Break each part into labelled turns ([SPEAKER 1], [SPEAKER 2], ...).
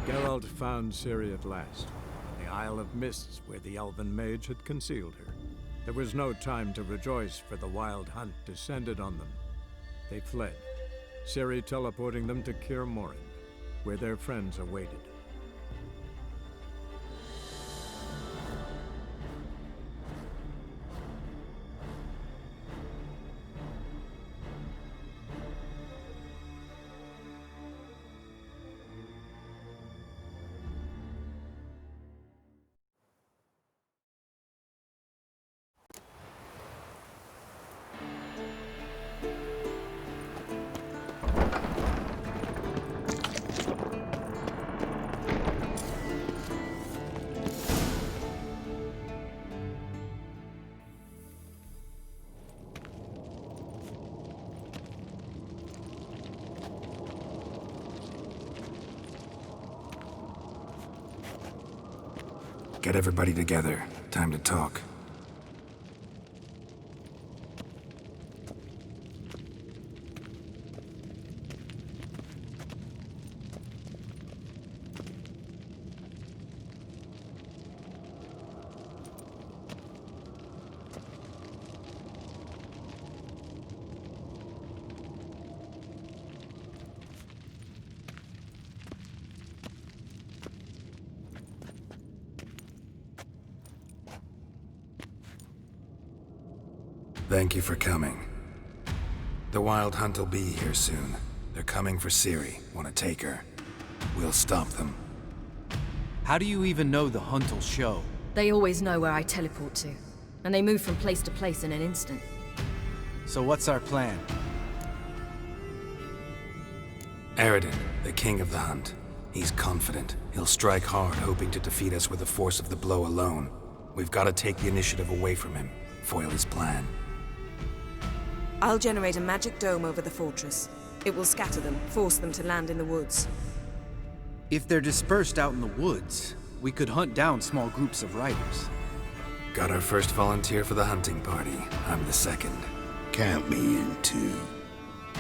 [SPEAKER 1] Geralt found Ciri at last, in the Isle of Mists where the Elven mage had concealed her. There was no time to rejoice, for the wild hunt descended on them. They fled, Ciri teleporting them to Kaer Morhen, where their friends awaited.
[SPEAKER 2] Get everybody together. Time to talk. Thank you for coming. The Wild Hunt will be here soon. They're coming for Ciri. Want to take her? We'll stop them.
[SPEAKER 3] How do you even know the hunt will show?
[SPEAKER 4] They always know where I teleport to, and they move from place to place in an instant.
[SPEAKER 3] So what's our plan?
[SPEAKER 2] Aradin, the king of the hunt. He's confident. He'll strike hard, hoping to defeat us with the force of the blow alone. We've got to take the initiative away from him, foil his plan.
[SPEAKER 5] I'll generate a magic dome over the fortress. It will scatter them, force them to land in the woods.
[SPEAKER 3] If they're dispersed out in the woods, we could hunt down small groups of riders.
[SPEAKER 2] Got our first volunteer for the hunting party. I'm the second.
[SPEAKER 6] Count me in too.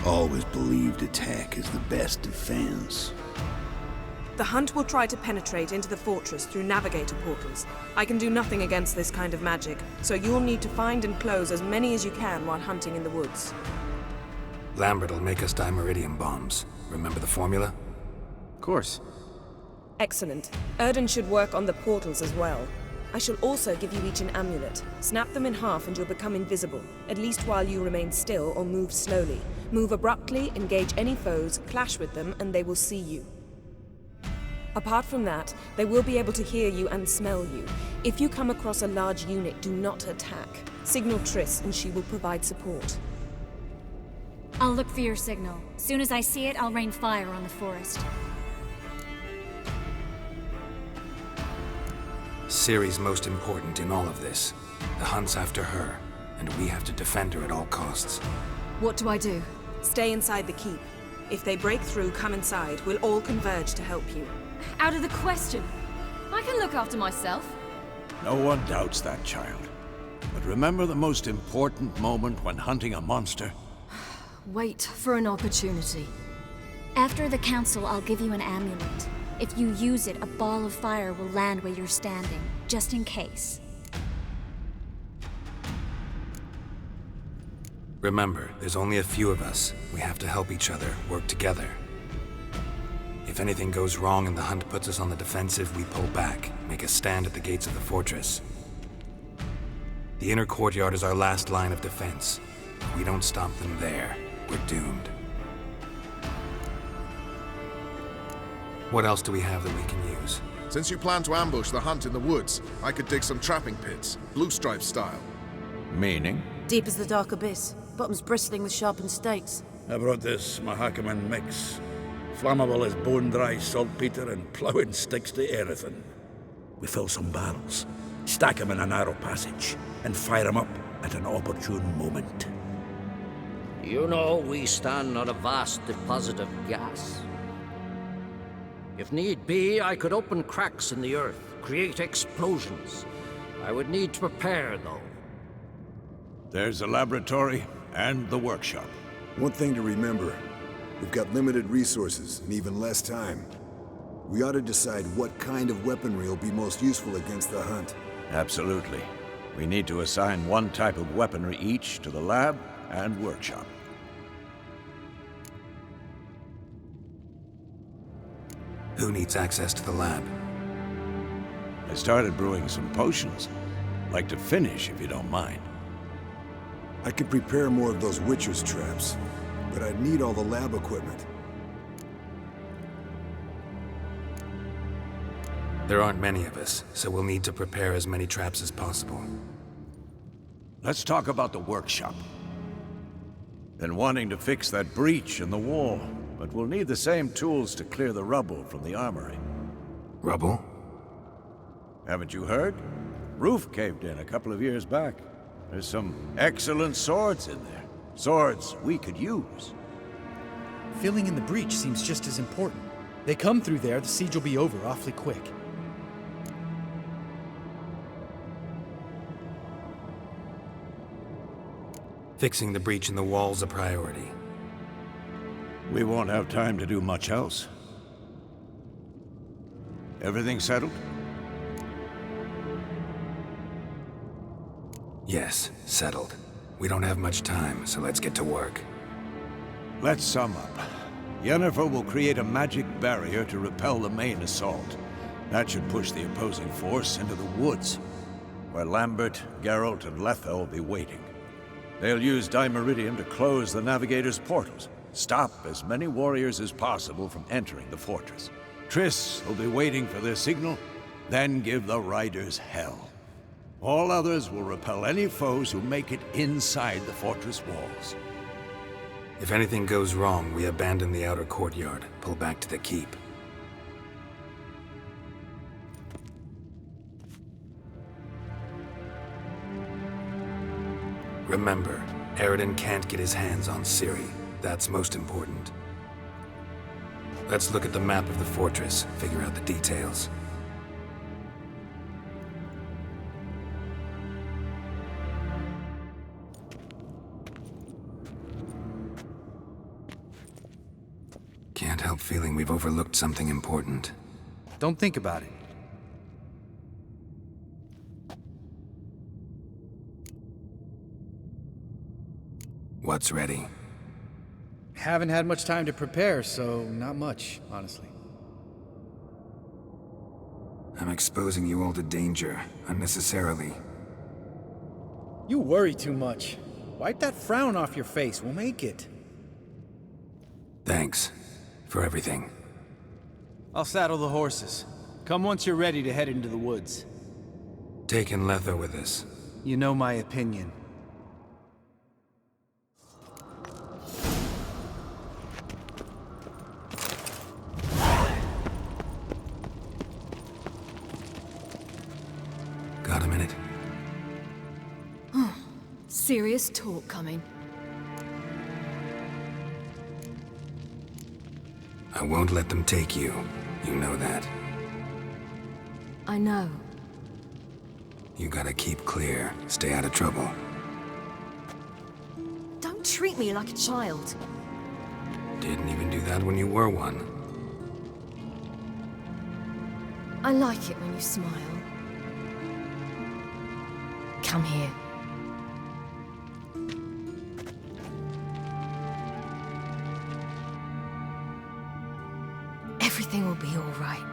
[SPEAKER 6] Always believed attack is the best defense.
[SPEAKER 5] The hunt will try to penetrate into the fortress through navigator portals. I can do nothing against this kind of magic, so you'll need to find and close as many as you can while hunting in the woods.
[SPEAKER 2] Lambert will make us dimeridium bombs. Remember the formula?
[SPEAKER 3] Of course.
[SPEAKER 5] Excellent. Erden should work on the portals as well. I shall also give you each an amulet. Snap them in half and you'll become invisible, at least while you remain still or move slowly. Move abruptly, engage any foes, clash with them, and they will see you. Apart from that, they will be able to hear you and smell you. If you come across a large unit, do not attack. Signal Triss and she will provide support.
[SPEAKER 7] I'll look for your signal. Soon as I see it, I'll rain fire on the forest.
[SPEAKER 2] Ciri's most important in all of this. The hunt's after her, and we have to defend her at all costs.
[SPEAKER 4] What do I do?
[SPEAKER 5] Stay inside the keep. If they break through, come inside. We'll all converge to help you.
[SPEAKER 4] Out of the question. I can look after myself.
[SPEAKER 8] No one doubts that, child. But remember the most important moment when hunting a monster?
[SPEAKER 4] Wait for an opportunity.
[SPEAKER 7] After the council, I'll give you an amulet. If you use it, a ball of fire will land where you're standing, just in case.
[SPEAKER 2] Remember, there's only a few of us. We have to help each other, work together. If anything goes wrong and the hunt puts us on the defensive, we pull back, make a stand at the gates of the fortress. The inner courtyard is our last line of defense. If we don't stop them there, we're doomed. What else do we have that we can use?
[SPEAKER 9] Since you plan to ambush the hunt in the woods, I could dig some trapping pits, blue stripe style.
[SPEAKER 8] Meaning?
[SPEAKER 10] Deep as the dark abyss, bottoms bristling with sharpened stakes.
[SPEAKER 6] I brought this Mahakaman mix. Flammable as bone-dry saltpeter and ploughing sticks to anything. We fill some barrels, stack them in a narrow passage, and fire them up at an opportune moment.
[SPEAKER 11] You know, we stand on a vast deposit of gas. If need be, I could open cracks in the earth, create explosions. I would need to prepare, though.
[SPEAKER 8] There's the laboratory and the workshop.
[SPEAKER 12] One thing to remember, we've got limited resources and even less time. We ought to decide what kind of weaponry will be most useful against the hunt.
[SPEAKER 8] Absolutely. We need to assign one type of weaponry each to the lab and workshop.
[SPEAKER 2] Who needs access to the lab?
[SPEAKER 8] I started brewing some potions. Like to finish, if you don't mind.
[SPEAKER 12] I could prepare more of those Witcher's traps, but I'd need all the lab equipment.
[SPEAKER 2] There aren't many of us, so we'll need to prepare as many traps as possible.
[SPEAKER 8] Let's talk about the workshop. Been wanting to fix that breach in the wall, but we'll need the same tools to clear the rubble from the armory.
[SPEAKER 2] Rubble?
[SPEAKER 8] Haven't you heard? Roof caved in a couple of years back. There's some excellent swords in there. Swords we could use.
[SPEAKER 3] Filling in the breach seems just as important. They come through there, the siege will be over awfully quick.
[SPEAKER 2] Fixing the breach in the wall's a priority.
[SPEAKER 8] We won't have time to do much else. Everything settled?
[SPEAKER 2] Yes, settled. We don't have much time, so let's get to work.
[SPEAKER 8] Let's sum up. Yennefer will create a magic barrier to repel the main assault. That should push the opposing force into the woods, where Lambert, Geralt, and Letha will be waiting. They'll use Dimeridium to close the Navigator's portals, stop as many warriors as possible from entering the fortress. Triss will be waiting for their signal, then give the riders hell. All others will repel any foes who make it inside the fortress walls.
[SPEAKER 2] If anything goes wrong, we abandon the outer courtyard, pull back to the keep. Remember, Eridan can't get his hands on Ciri. That's most important. Let's look at the map of the fortress, figure out the details. Can't help feeling we've overlooked something important.
[SPEAKER 3] Don't think about it.
[SPEAKER 2] What's ready?
[SPEAKER 3] Haven't had much time to prepare, so not much, honestly.
[SPEAKER 2] I'm exposing you all to danger, unnecessarily.
[SPEAKER 3] You worry too much. Wipe that frown off your face, we'll make it.
[SPEAKER 2] Thanks for everything.
[SPEAKER 3] I'll saddle the horses. Come once you're ready to head into the woods.
[SPEAKER 2] Taking Letha with us.
[SPEAKER 3] You know my opinion.
[SPEAKER 2] Got a minute?
[SPEAKER 4] Serious talk coming.
[SPEAKER 2] I won't let them take you. You know that.
[SPEAKER 4] I know.
[SPEAKER 2] You gotta keep clear. Stay out of trouble.
[SPEAKER 4] Don't treat me like a child.
[SPEAKER 2] Didn't even do that when you were one.
[SPEAKER 4] I like it when you smile. Come here. Everything will be all right.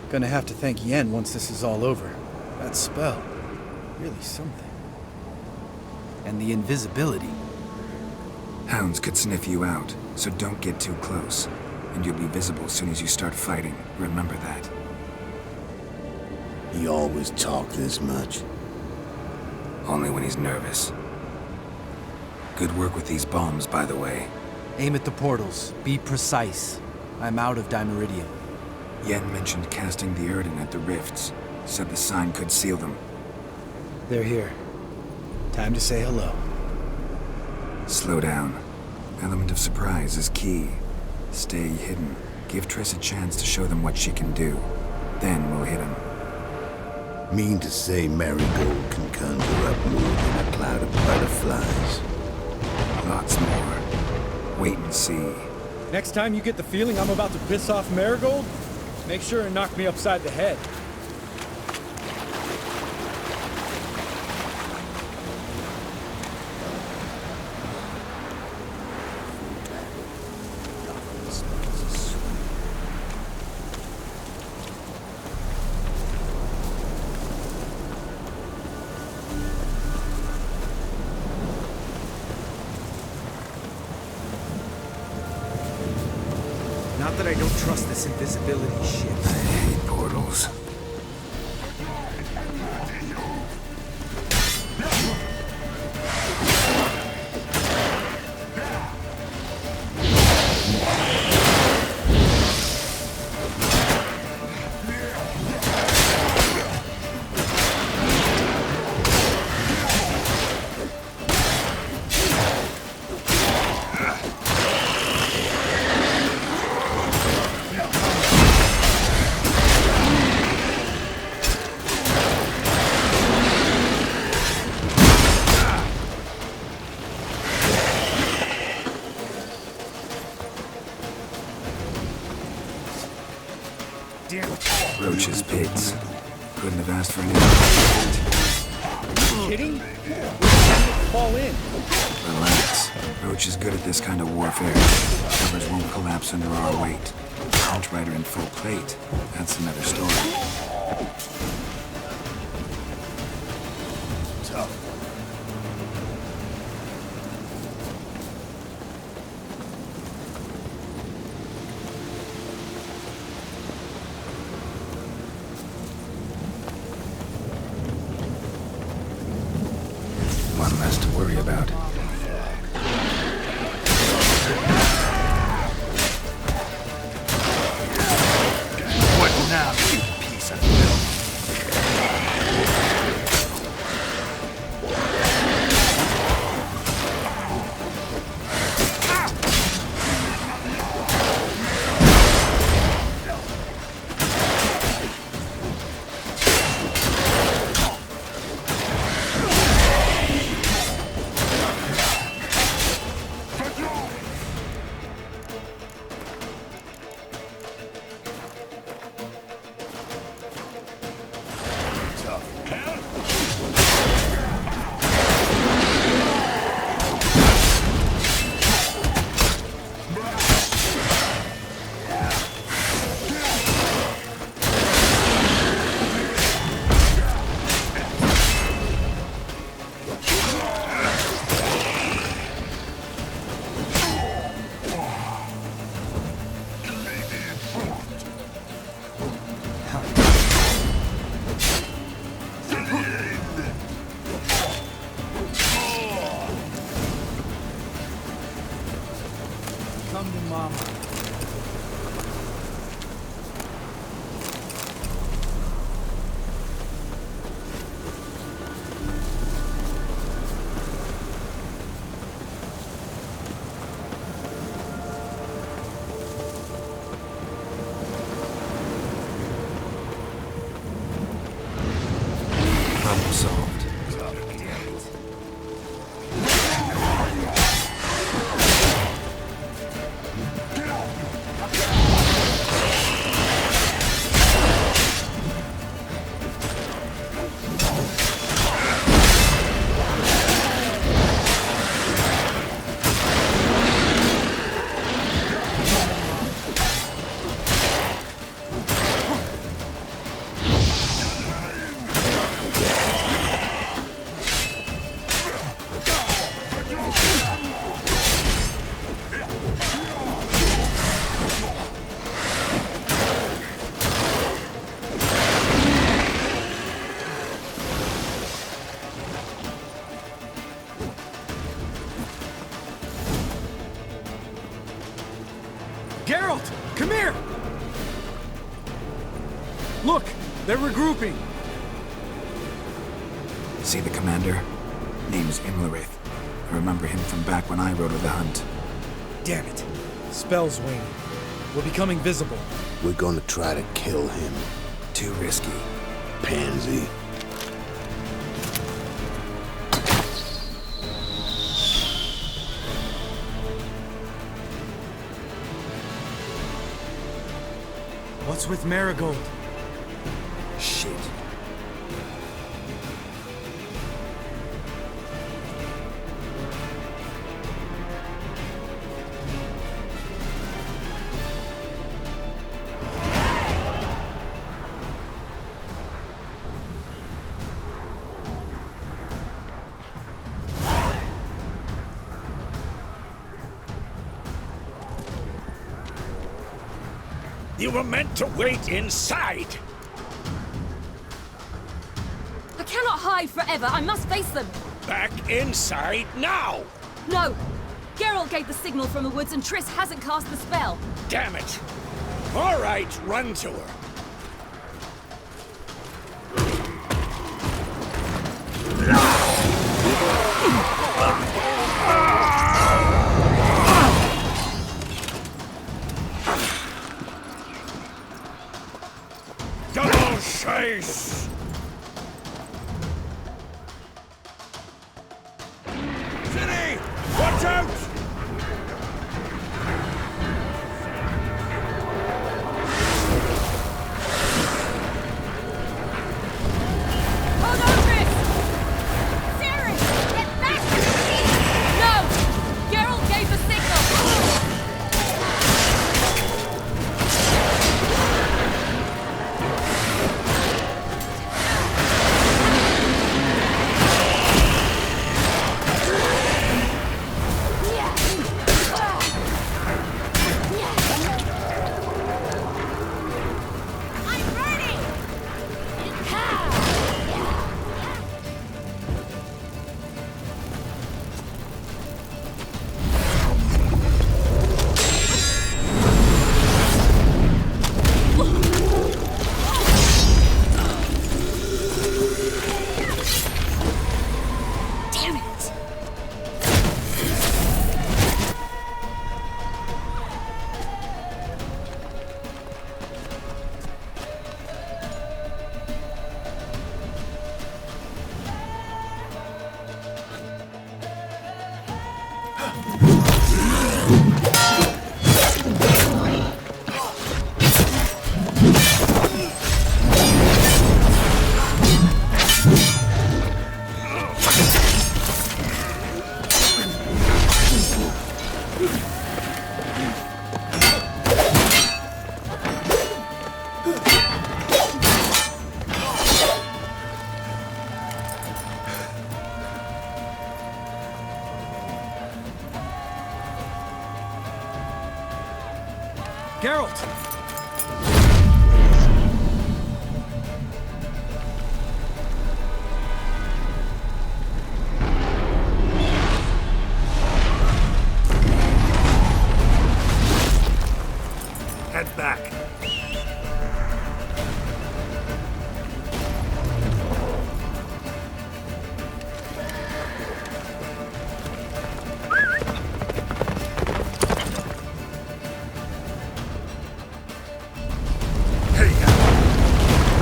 [SPEAKER 3] Gonna have to thank Yen once this is all over. That spell, really something. And the invisibility.
[SPEAKER 2] Hounds could sniff you out, so don't get too close. And you'll be visible as soon as you start fighting. Remember that.
[SPEAKER 13] He always talk this much?
[SPEAKER 2] Only when he's nervous. Good work with these bombs, by the way.
[SPEAKER 3] Aim at the portals. Be precise. I'm out of Dimeridium.
[SPEAKER 2] Yen mentioned casting the Erden at the rifts. Said the sign could seal them.
[SPEAKER 3] They're here. Time to say hello.
[SPEAKER 2] Slow down. Element of surprise is key. Stay hidden. Give Triss a chance to show them what she can do. Then we'll hit him.
[SPEAKER 13] Mean to say Marigold can conjure up more than a cloud of butterflies?
[SPEAKER 2] Lots more. Wait and see.
[SPEAKER 14] Next time you get the feeling I'm about to piss off Marigold, make sure and knock me upside the head.
[SPEAKER 3] Not that I don't trust this invisibility shit.
[SPEAKER 2] I hate portals. Roach's pits. Couldn't have asked for anything.
[SPEAKER 14] Kidding? Fall in.
[SPEAKER 2] Relax. Roach is good at this kind of warfare. Covers won't collapse under our weight. Punch Rider in full plate. That's another story.
[SPEAKER 13] Tough.
[SPEAKER 2] One less to worry about.
[SPEAKER 8] What now, you piece of filth?
[SPEAKER 14] Here! Look! They're regrouping!
[SPEAKER 2] See the commander? Name is Imlerith. I remember him from back when I rode with the hunt.
[SPEAKER 3] Damn it. Spell's waning. We're becoming visible.
[SPEAKER 13] We're gonna try to kill him.
[SPEAKER 2] Too risky.
[SPEAKER 13] Pansy.
[SPEAKER 3] What's with Marigold?
[SPEAKER 2] Shit.
[SPEAKER 6] You were meant to wait inside!
[SPEAKER 4] I cannot hide forever. I must face them.
[SPEAKER 6] Back inside now!
[SPEAKER 4] No! Geralt gave the signal from the woods and Triss hasn't cast the spell.
[SPEAKER 6] Damn it! All right, run to her. Double chase! City! Watch out!
[SPEAKER 4] Hold on, Triss! Siri! Get back to the sea! No! Geralt gave the signal! I'm ready! Damn it!
[SPEAKER 3] Geralt!
[SPEAKER 6] Head back.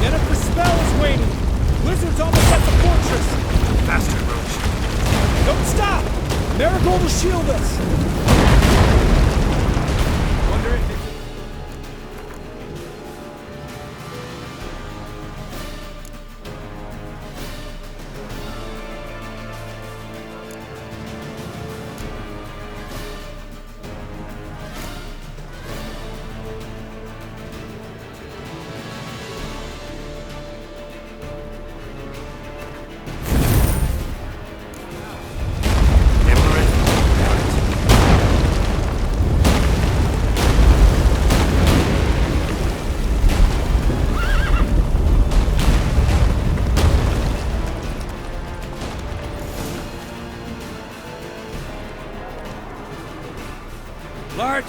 [SPEAKER 14] Yennefer's spell is waning! Blizzard's almost at the fortress!
[SPEAKER 6] Faster, Roach.
[SPEAKER 14] Don't stop! Marigold will shield us! Wonder if it...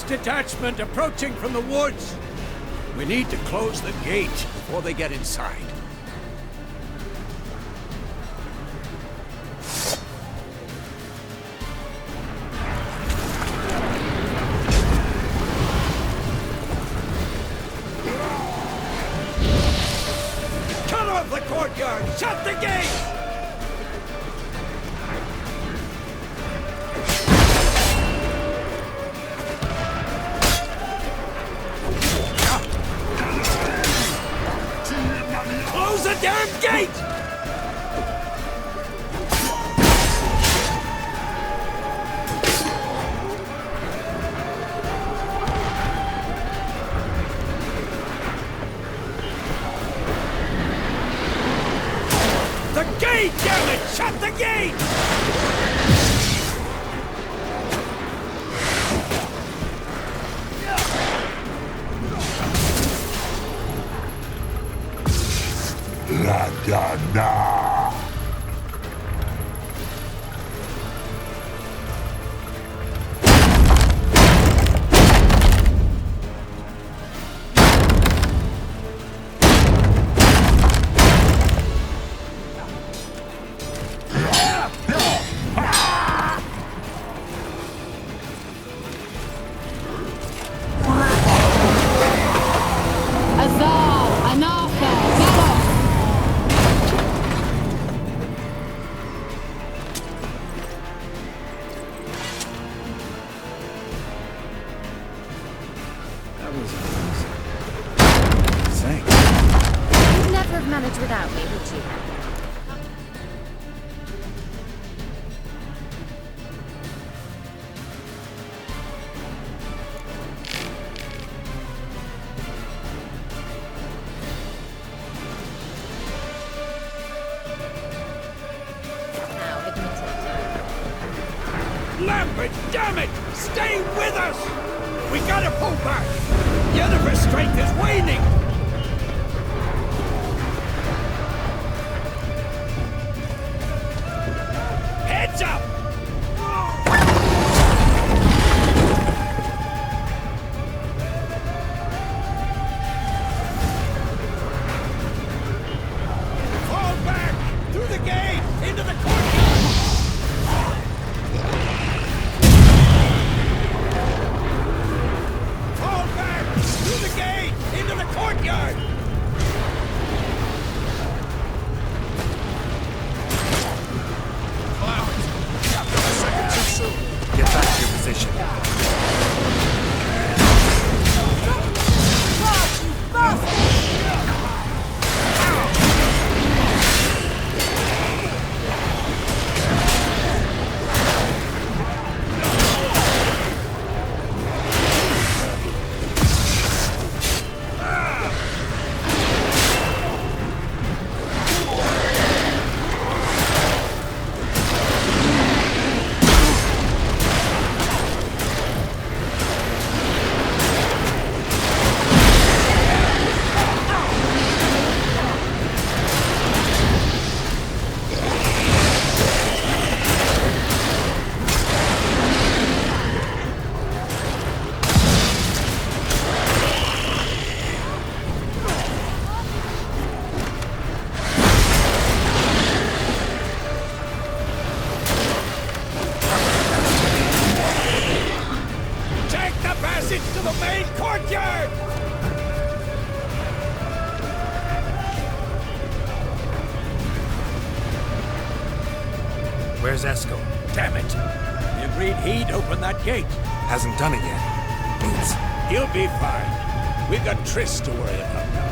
[SPEAKER 8] detachment approaching from the woods. We need to close the gate before they get inside. Cut off the courtyard! Shut the gate! Close the damn gate! The gate, damn it! Shut the gate!
[SPEAKER 13] La da da.
[SPEAKER 15] You'd never have managed without me, would you? Now, admit it.
[SPEAKER 8] Lambert, damn it! Stay with us! We gotta pull back! Yennefer's strength is waning! Heads up! Fall back! Through the gate! Into the courtyard! Fall back! Through the gate! Into the courtyard!
[SPEAKER 2] Get back to your position.
[SPEAKER 8] Take the passage to the main courtyard!
[SPEAKER 2] Where's Esco?
[SPEAKER 8] Damn it! We agreed he'd open that gate.
[SPEAKER 2] Hasn't done it yet. Means
[SPEAKER 8] He'll be fine. We've got Triss to worry about now.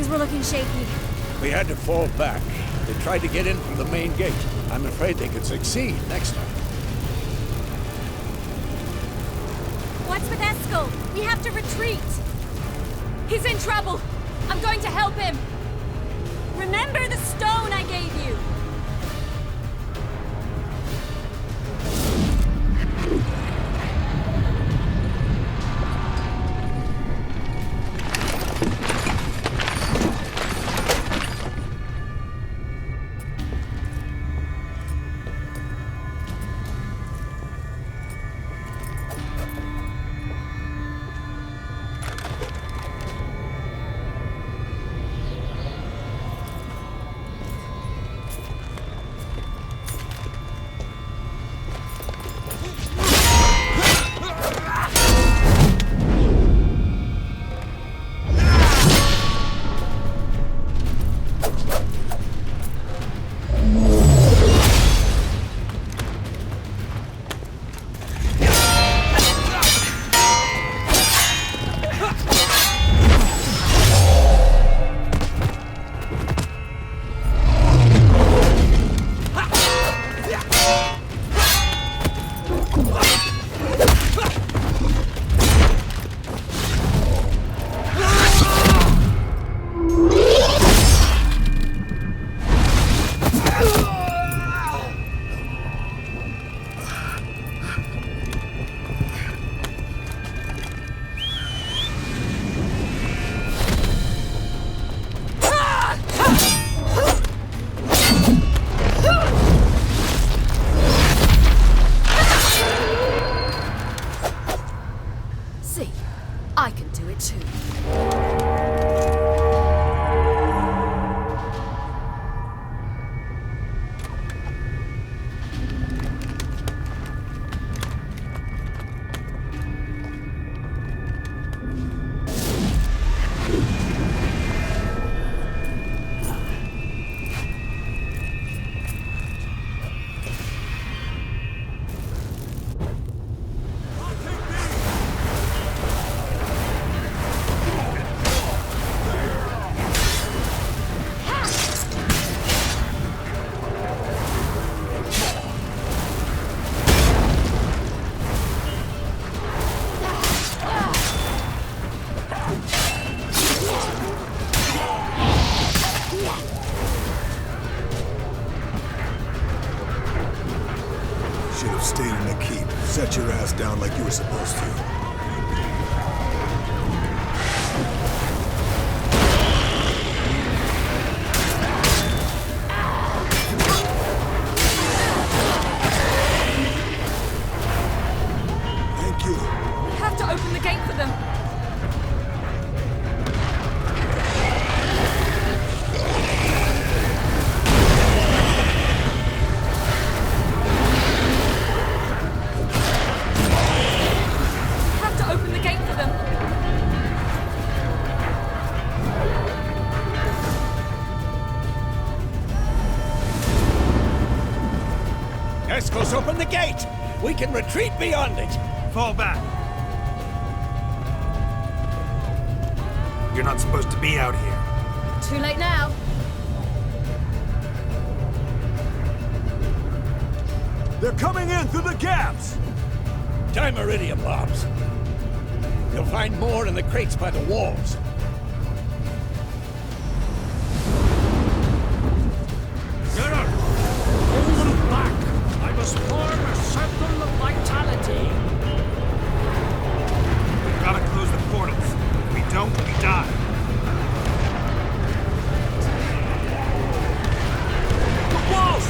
[SPEAKER 7] Things were looking shaky.
[SPEAKER 8] We had to fall back. They tried to get in from the main gate. I'm afraid they could succeed next time.
[SPEAKER 7] What's with Eskel? We have to retreat.
[SPEAKER 4] He's in trouble. I'm going to help him.
[SPEAKER 7] Remember the stone I gave you.
[SPEAKER 10] I can do it too.
[SPEAKER 12] Should have stayed in the keep. Set your ass down like you were supposed to. Thank you.
[SPEAKER 4] We have to open the gate for them.
[SPEAKER 8] Eskel's open the gate! We can retreat beyond it!
[SPEAKER 2] Fall back! You're not supposed to be out here.
[SPEAKER 4] Too late now.
[SPEAKER 8] They're coming in through the gaps! Time iridium bombs. You'll find more in the crates by the walls.
[SPEAKER 11] Form a circle of vitality.
[SPEAKER 2] We've got to close the portals. If we don't, we die.
[SPEAKER 8] The walls!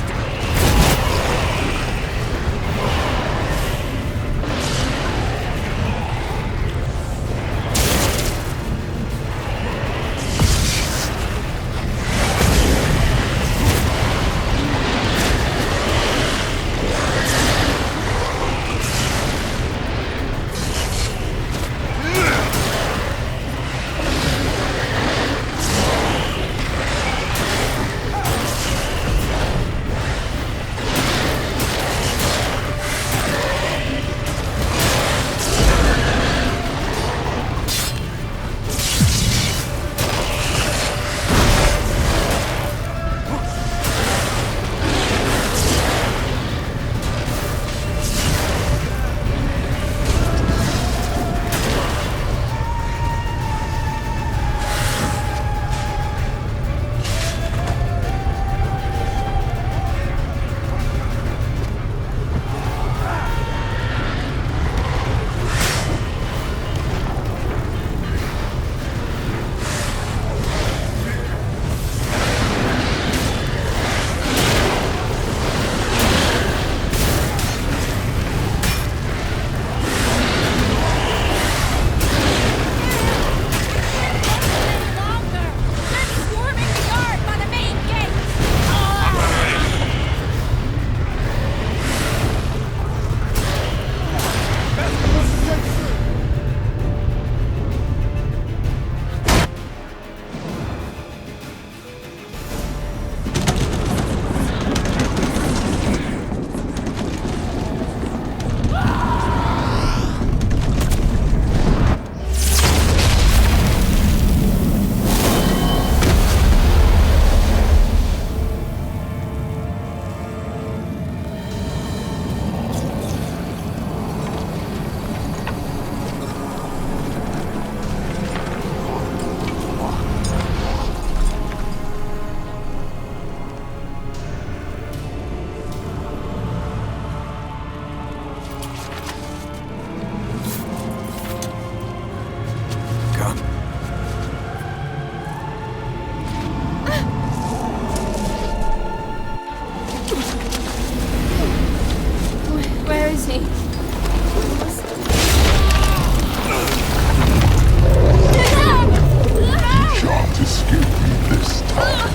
[SPEAKER 16] Shan't escape me this time.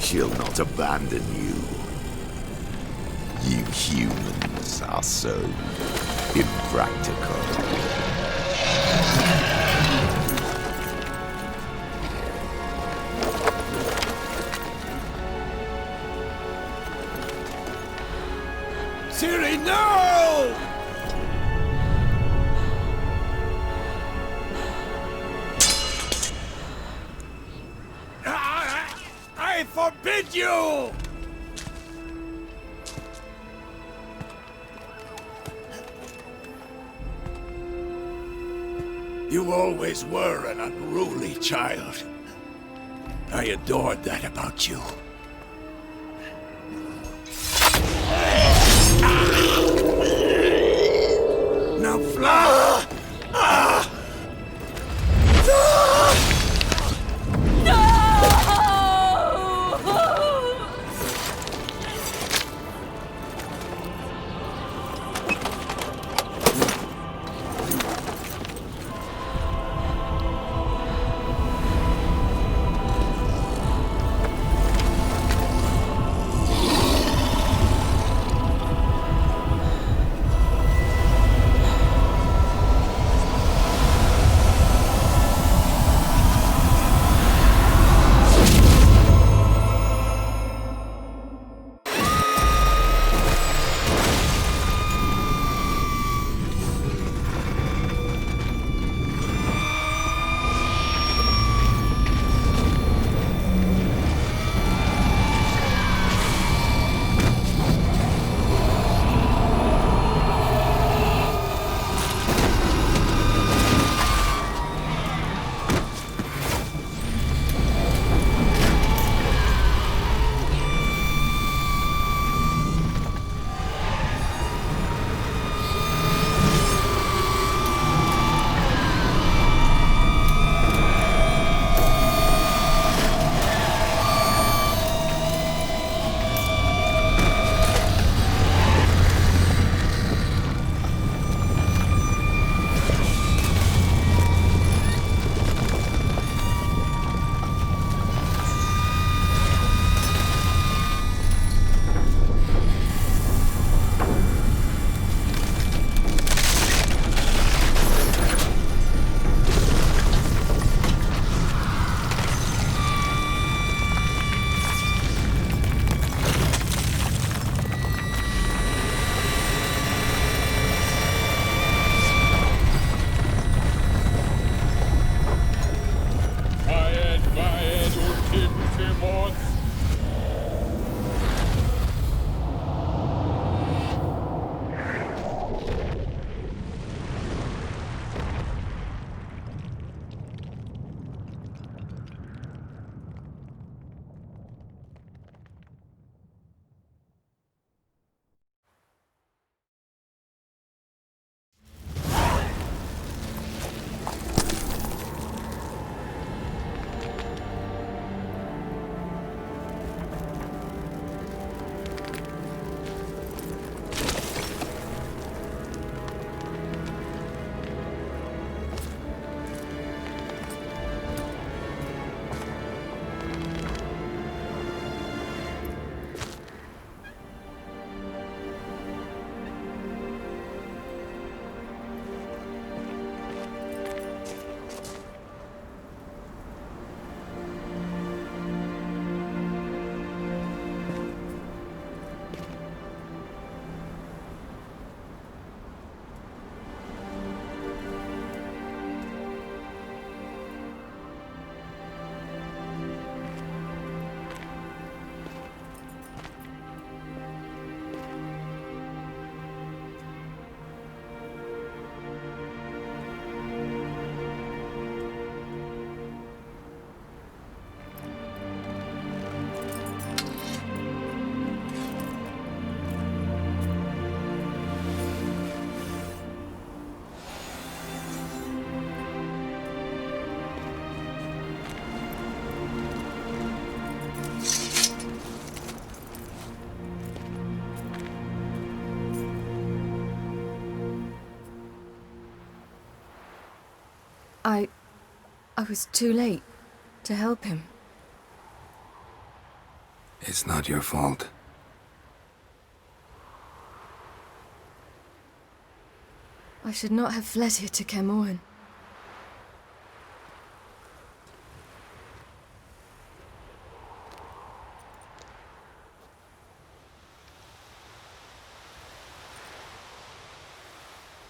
[SPEAKER 13] She'll not abandon you. You humans are so impractical.
[SPEAKER 8] Ciri, no! I forbid you! You always were an unruly child. I adored that about you. Now fly!
[SPEAKER 17] I was too late to help him.
[SPEAKER 2] It's not your fault.
[SPEAKER 17] I should not have fled here to Caermorhen.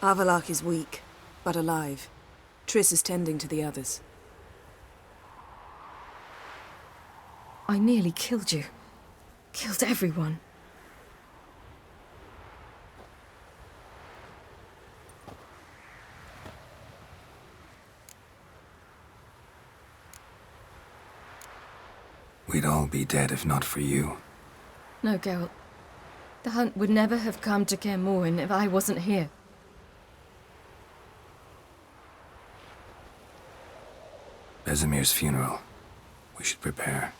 [SPEAKER 5] Avalak is weak, but alive. Triss is tending to the others.
[SPEAKER 17] I nearly killed you. Killed everyone.
[SPEAKER 2] We'd all be dead if not for you.
[SPEAKER 17] No, Geralt. The hunt would never have come to Caermorhen if I wasn't here.
[SPEAKER 2] Vesemir's funeral. We should prepare.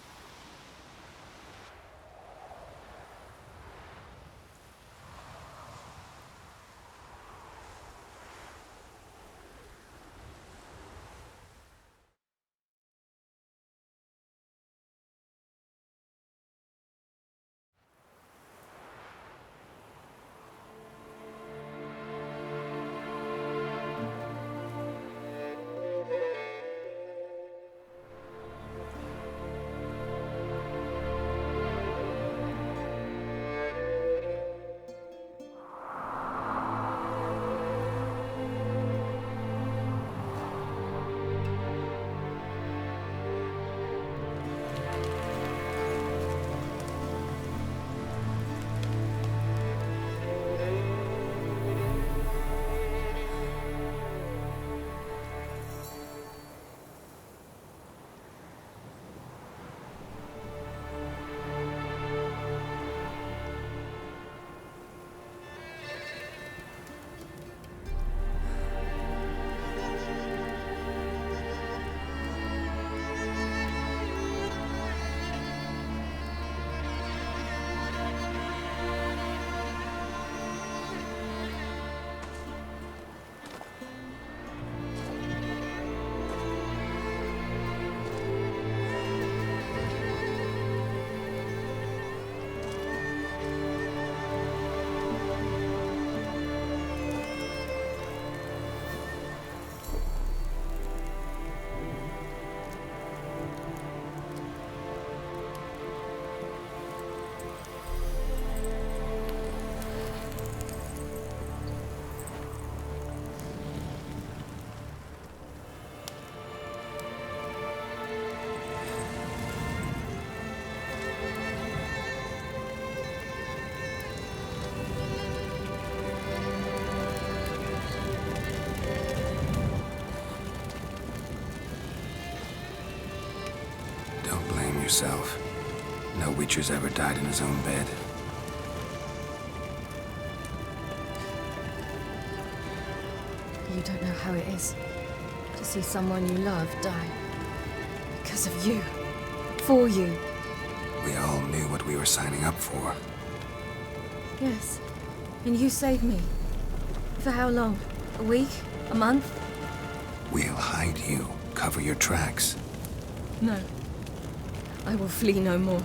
[SPEAKER 2] Yourself. No Witcher's ever died in his own bed.
[SPEAKER 17] You don't know how it is to see someone you love die. Because of you. For you.
[SPEAKER 2] We all knew what we were signing up for.
[SPEAKER 17] Yes. And you saved me. For how long? A week? A month?
[SPEAKER 2] We'll hide you. Cover your tracks.
[SPEAKER 17] No. I will flee no more.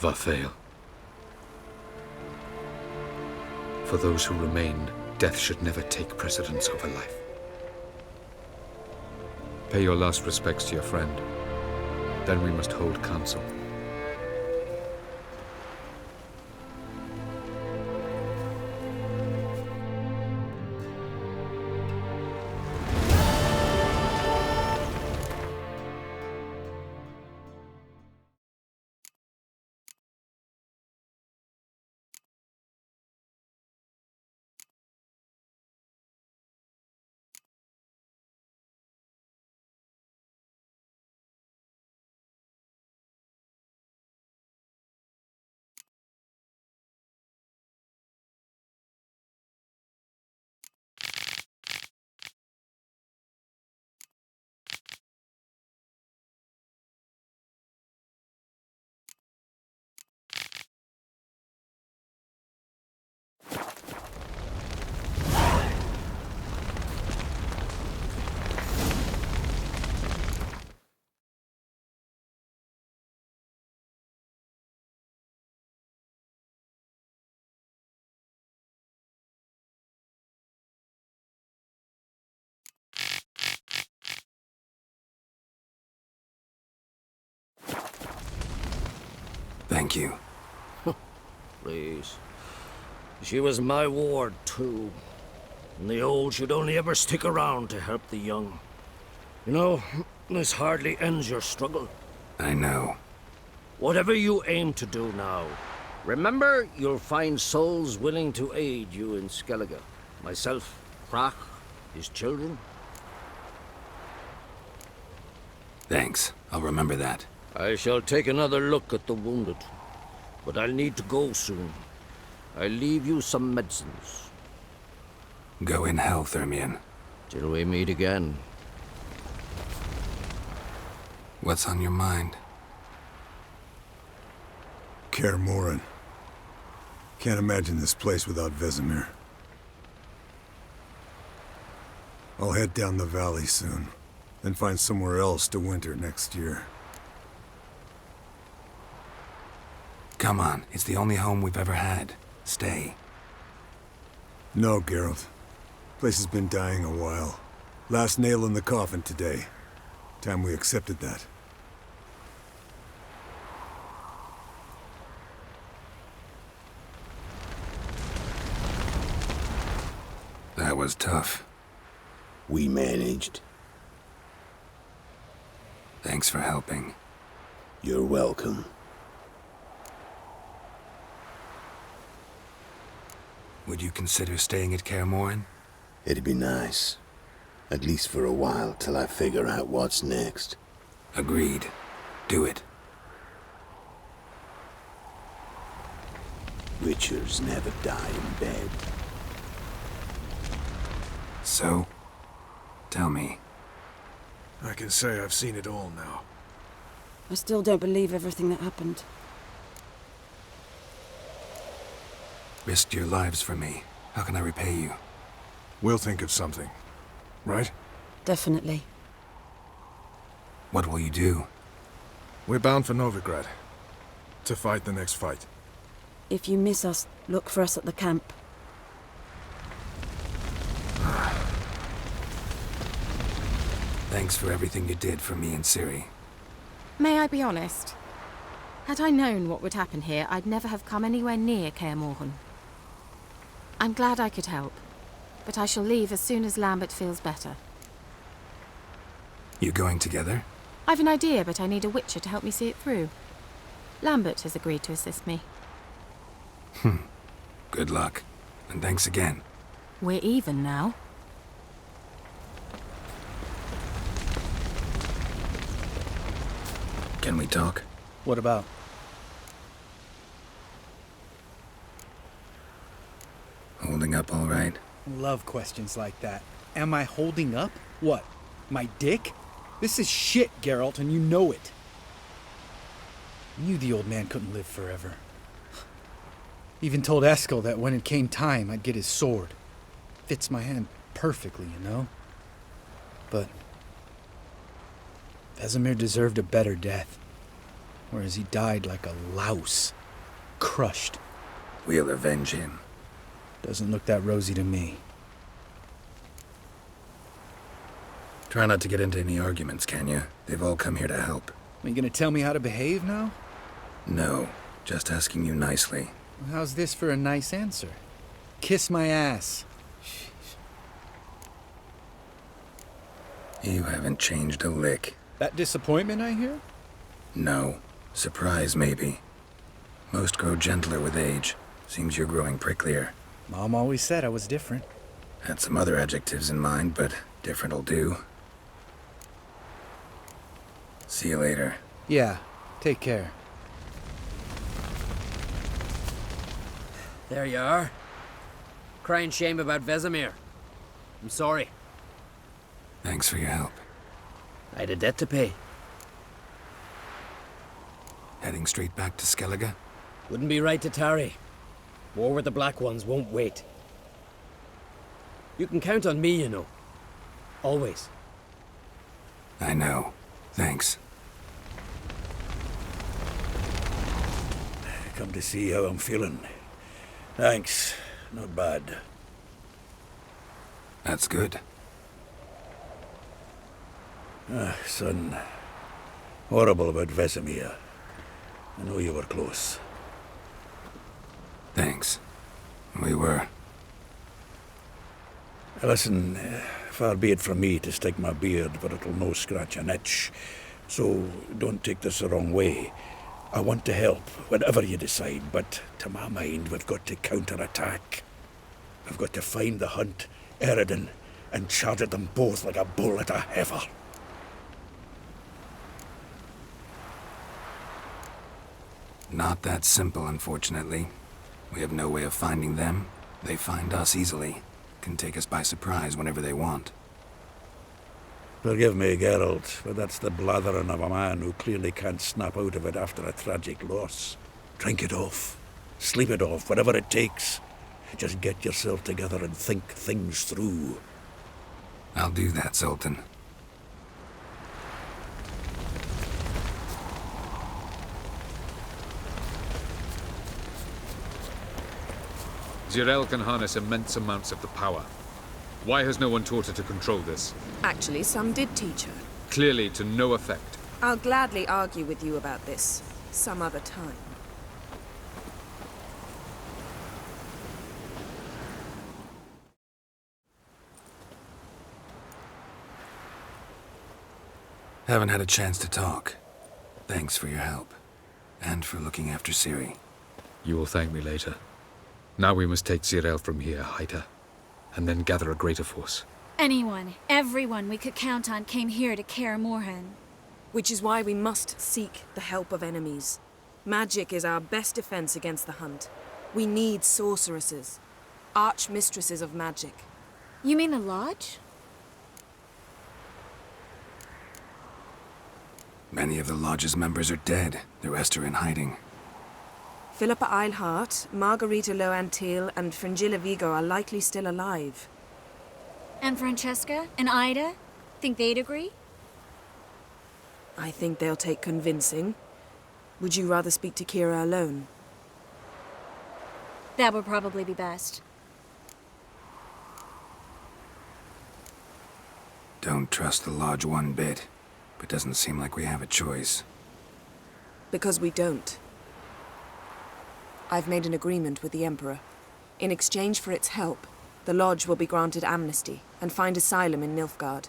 [SPEAKER 18] Varthael. For those who remain, death should never take precedence over life. Pay your last respects to your friend. Then we must hold council.
[SPEAKER 2] Thank you.
[SPEAKER 11] Please. She was my ward, too. And the old should only ever stick around to help the young. You know, this hardly ends your struggle.
[SPEAKER 2] I know.
[SPEAKER 11] Whatever you aim to do now, remember you'll find souls willing to aid you in Skellige. Myself, Prach, his children.
[SPEAKER 2] Thanks. I'll remember that.
[SPEAKER 11] I shall take another look at the wounded. But I'll need to go soon. I'll leave you some medicines.
[SPEAKER 2] Go in health, Ermion.
[SPEAKER 11] Till we meet again.
[SPEAKER 2] What's on your mind?
[SPEAKER 12] Kaer Morhen. Can't imagine this place without Vesemir. I'll head down the valley soon, then find somewhere else to winter next year.
[SPEAKER 2] Come on, it's the only home we've ever had. Stay.
[SPEAKER 12] No, Geralt. Place has been dying a while. Last nail in the coffin today. Time we accepted that.
[SPEAKER 2] That was tough.
[SPEAKER 13] We managed.
[SPEAKER 2] Thanks for helping.
[SPEAKER 13] You're welcome.
[SPEAKER 2] Would you consider staying at Kaer Morhen?
[SPEAKER 13] It'd be nice. At least for a while, till I figure out what's next.
[SPEAKER 2] Agreed. Do it.
[SPEAKER 13] Witchers never die in bed.
[SPEAKER 2] So? Tell me.
[SPEAKER 9] I can say I've seen it all now.
[SPEAKER 10] I still don't believe everything that happened.
[SPEAKER 2] Risked your lives for me. How can I repay you?
[SPEAKER 9] We'll think of something. Right?
[SPEAKER 10] Definitely.
[SPEAKER 2] What will you do?
[SPEAKER 9] We're bound for Novigrad. To fight the next fight.
[SPEAKER 10] If you miss us, look for us at the camp.
[SPEAKER 2] Thanks for everything you did for me and Ciri.
[SPEAKER 15] May I be honest? Had I known what would happen here, I'd never have come anywhere near Kaer Morhen. I'm glad I could help, but I shall leave as soon as Lambert feels better.
[SPEAKER 2] You going together?
[SPEAKER 15] I've an idea, but I need a witcher to help me see it through. Lambert has agreed to assist me.
[SPEAKER 2] Good luck. And thanks again.
[SPEAKER 15] We're even now.
[SPEAKER 2] Can we talk?
[SPEAKER 3] What about?
[SPEAKER 2] Holding up all right?
[SPEAKER 3] Love questions like that. Am I holding up? What? My dick? This is shit, Geralt, and you know it. I knew the old man couldn't live forever. Even told Eskel that when it came time, I'd get his sword. Fits my hand perfectly, you know? But Vesemir deserved a better death. Whereas he died like a louse. Crushed.
[SPEAKER 2] We'll avenge him.
[SPEAKER 3] Doesn't look that rosy to me.
[SPEAKER 2] Try not to get into any arguments, can you? They've all come here to help.
[SPEAKER 3] Are you gonna tell me how to behave now?
[SPEAKER 2] No, just asking you nicely.
[SPEAKER 3] Well, how's this for a nice answer? Kiss my ass.
[SPEAKER 2] You haven't changed a lick.
[SPEAKER 3] That disappointment I hear?
[SPEAKER 2] No. Surprise, maybe. Most grow gentler with age. Seems you're growing pricklier.
[SPEAKER 3] Mom always said I was different.
[SPEAKER 2] Had some other adjectives in mind, but different'll do. See you later.
[SPEAKER 3] Yeah, take care.
[SPEAKER 19] There you are. Crying shame about Vesemir. I'm sorry.
[SPEAKER 2] Thanks for your help.
[SPEAKER 19] I had a debt to pay.
[SPEAKER 2] Heading straight back to Skellige?
[SPEAKER 19] Wouldn't be right to tarry. War with the Black Ones won't wait. You can count on me, you know. Always.
[SPEAKER 2] I know. Thanks.
[SPEAKER 6] Come to see how I'm feeling. Thanks. Not bad.
[SPEAKER 2] That's good.
[SPEAKER 6] Son. Horrible about Vesemir. I know you were close.
[SPEAKER 2] Thanks. We were.
[SPEAKER 6] Listen, far be it from me to stick my beard, but it'll no scratch an itch. So don't take this the wrong way. I want to help, whatever you decide, but to my mind, we've got to counterattack. We've got to find the Hunt, Eridan, and charge at them both like a bull at a heifer.
[SPEAKER 2] Not that simple, unfortunately. We have no way of finding them. They find us easily. Can take us by surprise whenever they want.
[SPEAKER 6] Forgive me, Geralt, but that's the blathering of a man who clearly can't snap out of it after a tragic loss. Drink it off. Sleep it off, whatever it takes. Just get yourself together and think things through.
[SPEAKER 2] I'll do that, Sultan.
[SPEAKER 18] Zirael can harness immense amounts of the power. Why has no one taught her to control this?
[SPEAKER 5] Actually, some did teach her.
[SPEAKER 18] Clearly to no effect.
[SPEAKER 5] I'll gladly argue with you about this some other time.
[SPEAKER 2] Haven't had a chance to talk. Thanks for your help. And for looking after Ciri.
[SPEAKER 18] You will thank me later. Now we must take Zirael from here, hide her, and then gather a greater force.
[SPEAKER 7] Anyone, everyone we could count on came here to Kaer Morhen.
[SPEAKER 5] Which is why we must seek the help of enemies. Magic is our best defense against the Hunt. We need sorceresses. Archmistresses of magic.
[SPEAKER 7] You mean the Lodge?
[SPEAKER 2] Many of the Lodge's members are dead. The rest are in hiding.
[SPEAKER 5] Philippa Eilhart, Margarita Loantil, and Fringilla Vigo are likely still alive.
[SPEAKER 7] And Francesca and Ida? Think they'd agree?
[SPEAKER 5] I think they'll take convincing. Would you rather speak to Kira alone?
[SPEAKER 7] That would probably be best.
[SPEAKER 2] Don't trust the Lodge one bit, but doesn't seem like we have a choice.
[SPEAKER 5] Because we don't. I've made an agreement with the Emperor. In exchange for its help, the Lodge will be granted amnesty and find asylum in Nilfgaard.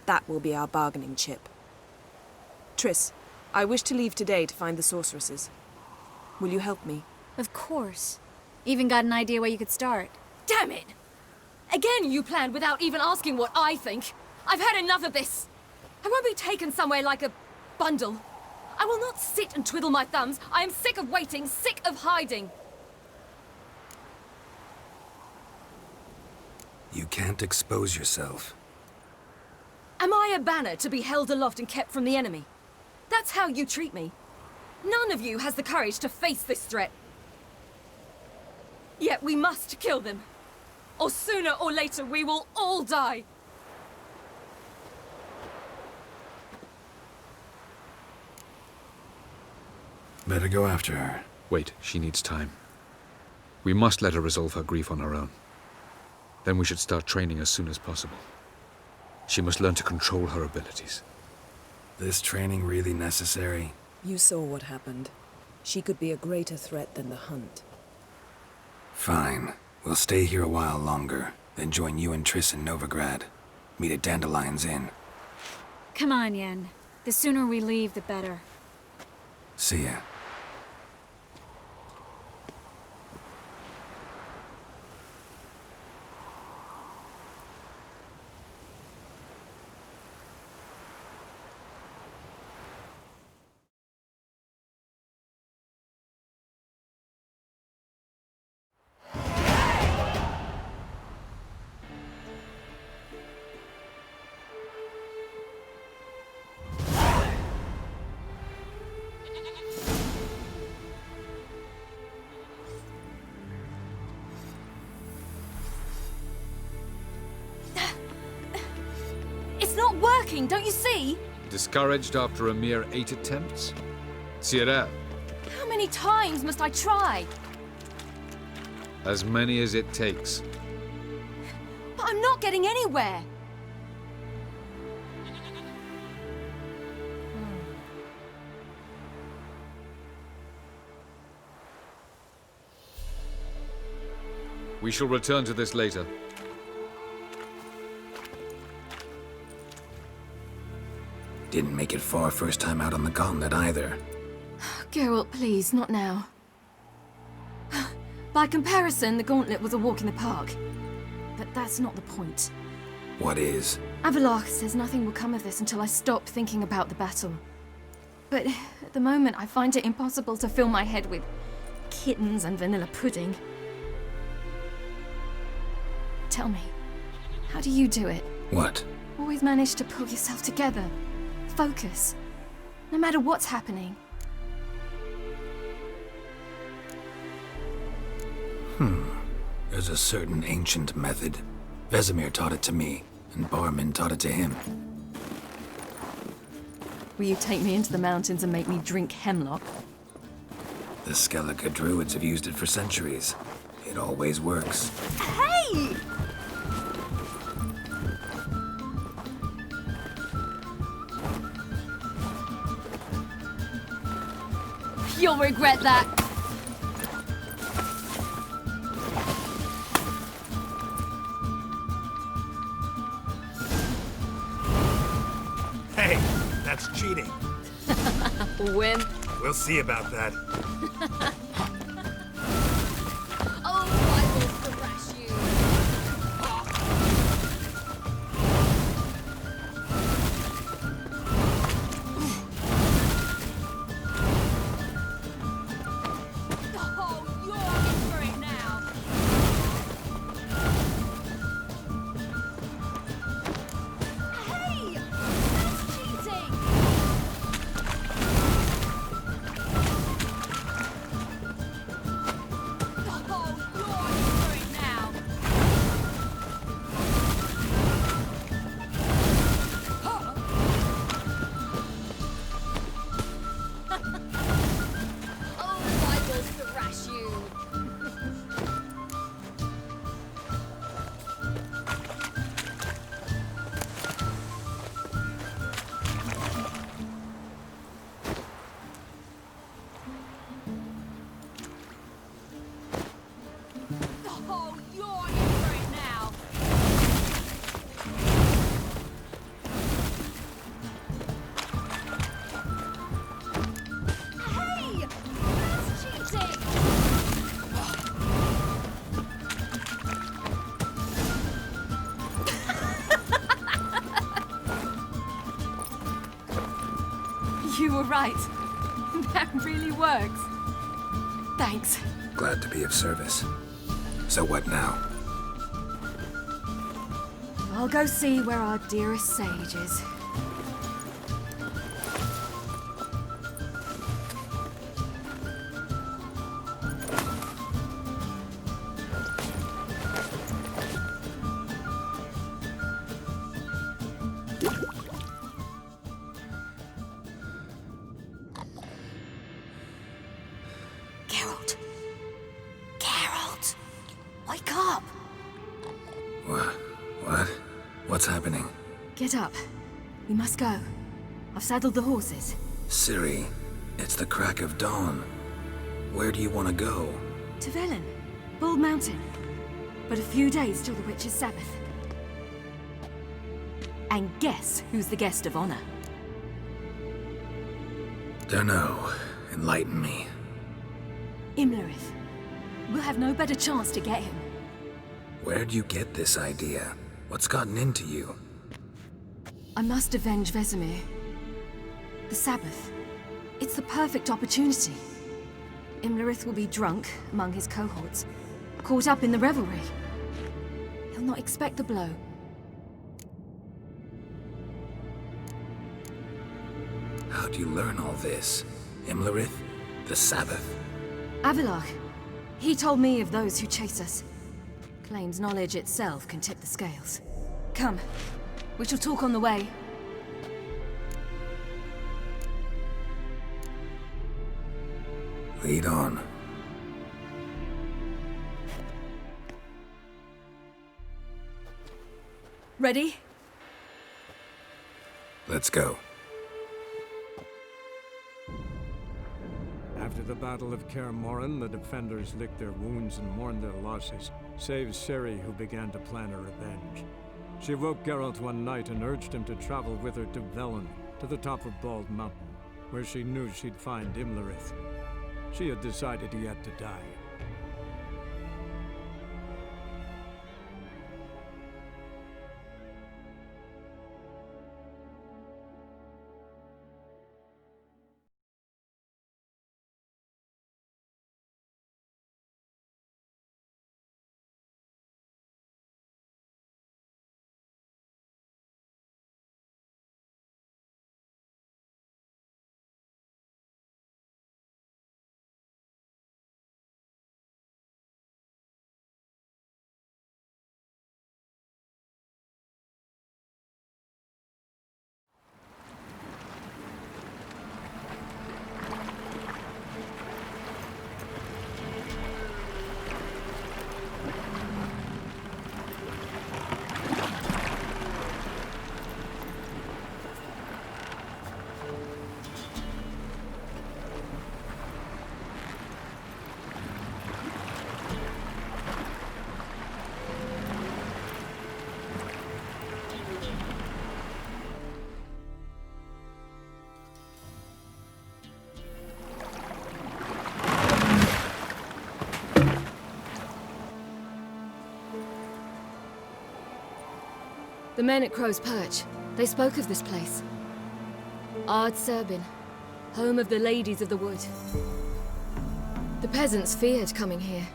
[SPEAKER 5] That will be our bargaining chip. Triss, I wish to leave today to find the sorceresses. Will you help me?
[SPEAKER 7] Of course. Even got an idea where you could start.
[SPEAKER 4] Damn it! Again you planned without even asking what I think. I've had enough of this. I won't be taken somewhere like a bundle. I will not sit and twiddle my thumbs. I am sick of waiting, sick of hiding.
[SPEAKER 2] You can't expose yourself.
[SPEAKER 4] Am I a banner to be held aloft and kept from the enemy? That's how you treat me. None of you has the courage to face this threat. Yet we must kill them. Or sooner or later we will all die.
[SPEAKER 2] Better go after her.
[SPEAKER 18] Wait, she needs time. We must let her resolve her grief on her own. Then we should start training as soon as possible. She must learn to control her abilities.
[SPEAKER 2] This training really necessary?
[SPEAKER 5] You saw what happened. She could be a greater threat than the Hunt.
[SPEAKER 2] Fine. We'll stay here a while longer, then join you and Triss in Novigrad. Meet at Dandelion's Inn.
[SPEAKER 7] Come on, Yen. The sooner we leave, the better.
[SPEAKER 2] See ya.
[SPEAKER 4] Don't you see?
[SPEAKER 18] Discouraged after a mere 8 attempts? Zirael.
[SPEAKER 4] How many times must I try?
[SPEAKER 18] As many as it takes.
[SPEAKER 4] But I'm not getting anywhere.
[SPEAKER 18] We shall return to this later.
[SPEAKER 2] Didn't make it far first time out on the gauntlet either.
[SPEAKER 17] Geralt, please, not now. By comparison, the gauntlet was a walk in the park. But that's not the point.
[SPEAKER 2] What is?
[SPEAKER 17] Avallac'h says nothing will come of this until I stop thinking about the battle. But at the moment, I find it impossible to fill my head with kittens and vanilla pudding. Tell me, how do you do it?
[SPEAKER 2] What?
[SPEAKER 17] Always manage to pull yourself together. Focus. No matter what's happening.
[SPEAKER 2] There's a certain ancient method. Vesemir taught it to me, and Barman taught it to him.
[SPEAKER 17] Will you take me into the mountains and make me drink hemlock?
[SPEAKER 2] The Skellige druids have used it for centuries. It always works.
[SPEAKER 17] Hey! You'll regret that.
[SPEAKER 12] Hey, that's cheating.
[SPEAKER 17] Win.
[SPEAKER 12] We'll see about that.
[SPEAKER 4] Oh, I will thrash you. Oh, you're in for it now. Hey, that's cheating.
[SPEAKER 17] You were right. That really works. Thanks.
[SPEAKER 2] Glad to be of service. So what now?
[SPEAKER 17] I'll go see where our dearest sage is. Geralt. Geralt! Wake up!
[SPEAKER 2] What? What's happening?
[SPEAKER 17] Get up. We must go. I've saddled the horses.
[SPEAKER 2] Ciri, it's the crack of dawn. Where do you want to go?
[SPEAKER 17] To Velen. Bald Mountain. But a few days till the Witch's Sabbath. And guess who's the guest of honor?
[SPEAKER 2] Dunno. Enlighten me.
[SPEAKER 17] Imlerith. We'll have no better chance to get him.
[SPEAKER 2] Where'd you get this idea? What's gotten into you?
[SPEAKER 17] I must avenge Vesemir. The Sabbath. It's the perfect opportunity. Imlerith will be drunk among his cohorts, caught up in the revelry. He'll not expect the blow.
[SPEAKER 2] How'd you learn all this? Imlerith? The Sabbath?
[SPEAKER 17] Avallac'h. He told me of those who chase us. Claims knowledge itself can tip the scales. Come. We shall talk on the way.
[SPEAKER 2] Lead on.
[SPEAKER 17] Ready?
[SPEAKER 2] Let's go.
[SPEAKER 1] After the Battle of Kaer Morhen, the defenders licked their wounds and mourned their losses. save Ciri, who began to plan her revenge. She woke Geralt one night and urged him to travel with her to Velen, to the top of Bald Mountain, where she knew she'd find Imlerith. She had decided he had to die.
[SPEAKER 17] The men at Crow's Perch, they spoke of this place. Ard Serbin, home of the Ladies of the Wood. The peasants feared coming here,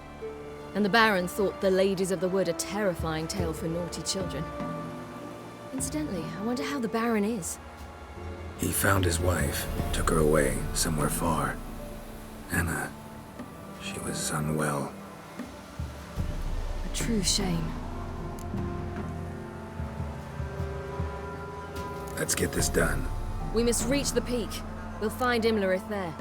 [SPEAKER 17] and the Baron thought the Ladies of the Wood a terrifying tale for naughty children. Incidentally, I wonder how the Baron is.
[SPEAKER 2] He found his wife, took her away, somewhere far. Anna, she was unwell.
[SPEAKER 17] A true shame.
[SPEAKER 2] Let's get this done.
[SPEAKER 17] We must reach the peak. We'll find Imlerith there.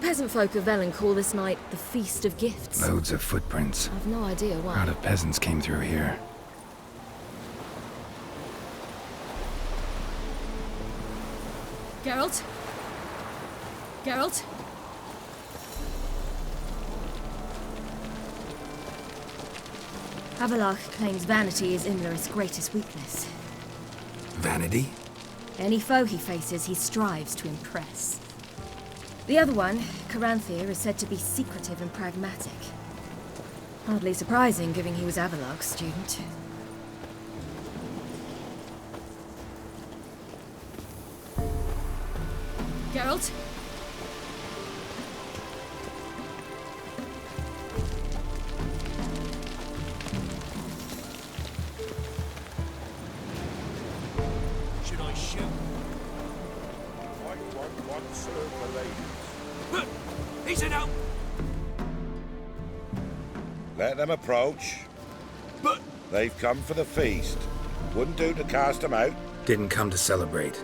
[SPEAKER 17] Peasant folk of Velen call this night the Feast of Gifts.
[SPEAKER 2] Loads of footprints.
[SPEAKER 17] I've no idea why.
[SPEAKER 2] A crowd of peasants came through here.
[SPEAKER 17] Geralt? Geralt? Avalach claims vanity is Imlerith's greatest weakness.
[SPEAKER 2] Vanity?
[SPEAKER 17] Any foe he faces, he strives to impress. The other one, Caranthir, is said to be secretive and pragmatic. Hardly surprising, given he was Avalach's student. Geralt?
[SPEAKER 20] Should I shoot?
[SPEAKER 6] White one serve the ladies.
[SPEAKER 20] He's in out!
[SPEAKER 6] Let them approach.
[SPEAKER 20] But
[SPEAKER 6] they've come for the feast. Wouldn't do to cast them out.
[SPEAKER 2] Didn't come to celebrate.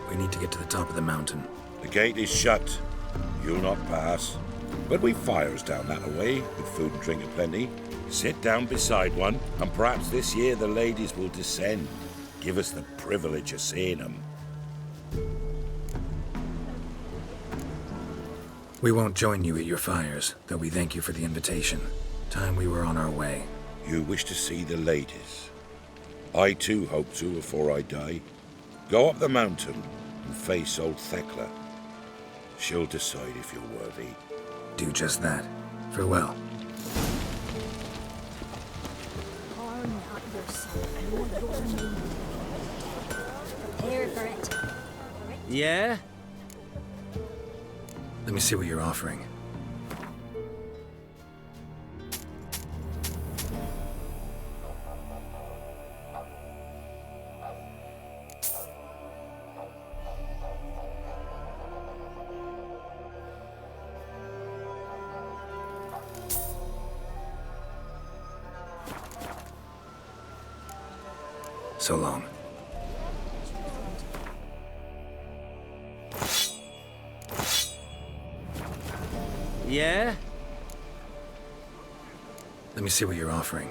[SPEAKER 2] We need to get to the top of the mountain.
[SPEAKER 6] The gate is shut. You'll not pass. But we've fires down that way, with food and drink aplenty. Sit down beside one, and perhaps this year the ladies will descend. Give us the privilege of seeing them.
[SPEAKER 2] We won't join you at your fires, though we thank you for the invitation. Time we were on our way.
[SPEAKER 6] You wish to see the ladies. I too hope to before I die. Go up the mountain and face old Thekla. She'll decide if you're worthy.
[SPEAKER 2] Do just that. Farewell.
[SPEAKER 7] Harm not yourself, nor your maiden. Prepare for it.
[SPEAKER 19] Yeah?
[SPEAKER 2] Let me see what you're offering. So long.
[SPEAKER 19] Yeah?
[SPEAKER 2] Let me see what you're offering.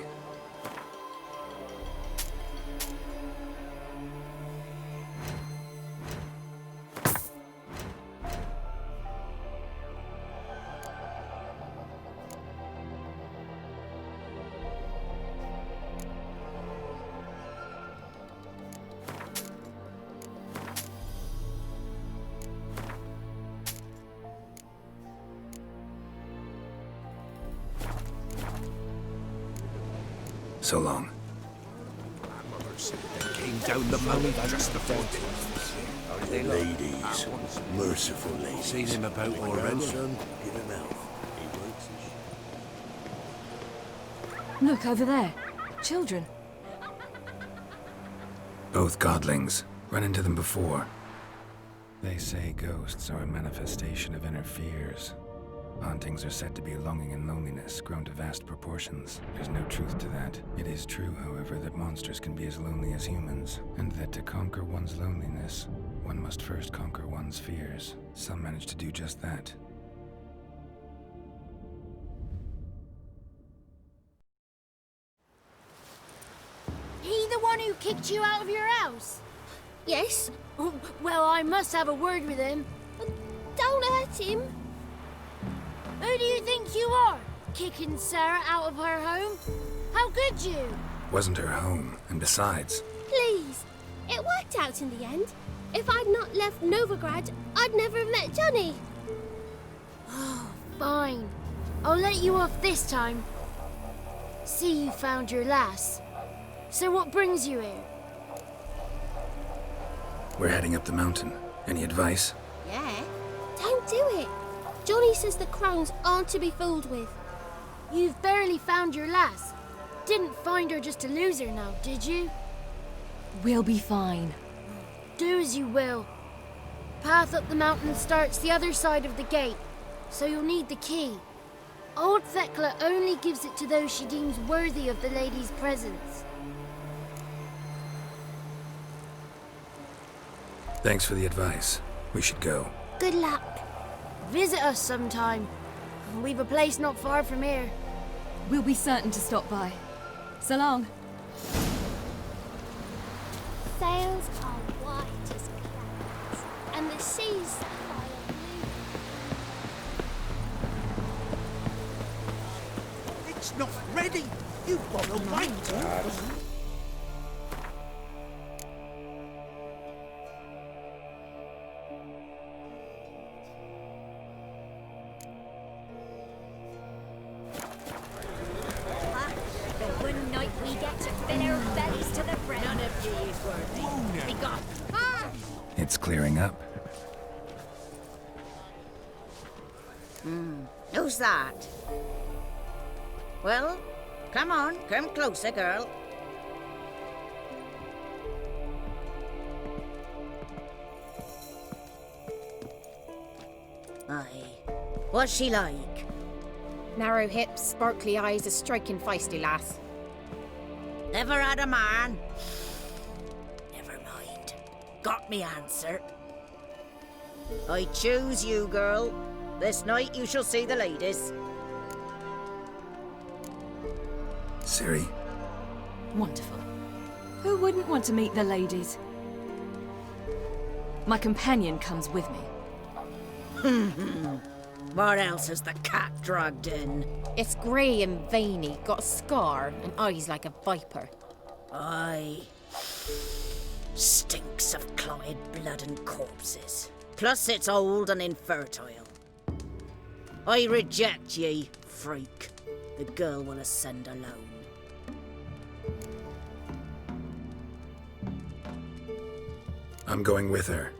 [SPEAKER 2] So long.
[SPEAKER 20] They came down the mountain just before
[SPEAKER 13] Ladies. Merciful ladies.
[SPEAKER 20] Seen him about already.
[SPEAKER 17] Look, over there. Children.
[SPEAKER 2] Both godlings. Run into them before. They say ghosts are a manifestation of inner fears. Hauntings are said to be longing and loneliness, grown to vast proportions. There's no truth to that. It is true, however, that monsters can be as lonely as humans, and that to conquer one's loneliness, one must first conquer one's fears. Some manage to do just that.
[SPEAKER 21] He the one who kicked you out of your house? Yes. Well, I must have a word with him. Don't hurt him. Who do you think you are? Kicking Sarah out of her home? How could you?
[SPEAKER 2] Wasn't her home, and besides...
[SPEAKER 21] Please. It worked out in the end. If I'd not left Novigrad, I'd never have met Johnny. Oh, fine. I'll let you off this time. See, you found your lass. So what brings you here?
[SPEAKER 2] We're heading up the mountain. Any advice?
[SPEAKER 21] Yeah. Don't do it. Johnny says the crones aren't to be fooled with. You've barely found your lass. Didn't find her just to lose her now, did you?
[SPEAKER 17] We'll be fine.
[SPEAKER 21] Do as you will. Path up the mountain starts the other side of the gate, so you'll need the key. Old Thekla only gives it to those she deems worthy of the lady's presence.
[SPEAKER 2] Thanks for the advice. We should go.
[SPEAKER 21] Good luck. Visit us sometime. We've a place not far from here.
[SPEAKER 17] We'll be certain to stop by. So long.
[SPEAKER 21] Sails are white as clouds, and the sea's sapphire blue.
[SPEAKER 20] It's not ready. You've got to wait.
[SPEAKER 2] It's clearing up.
[SPEAKER 22] Who's that? Well, come on, come closer, girl. Aye. What's she like?
[SPEAKER 15] Narrow hips, sparkly eyes, a striking feisty lass.
[SPEAKER 22] Never had a man? Never mind. Got me answer. I choose you, girl. This night you shall see the ladies.
[SPEAKER 2] Ciri.
[SPEAKER 17] Wonderful. Who wouldn't want to meet the ladies? My companion comes with me.
[SPEAKER 22] What else has the cat dragged in?
[SPEAKER 15] It's grey and veiny, got a scar, and eyes like a viper.
[SPEAKER 22] Aye. Stinks of clotted blood and corpses. Plus it's old and infertile. I reject ye, freak. The girl will ascend alone.
[SPEAKER 2] I'm going with her.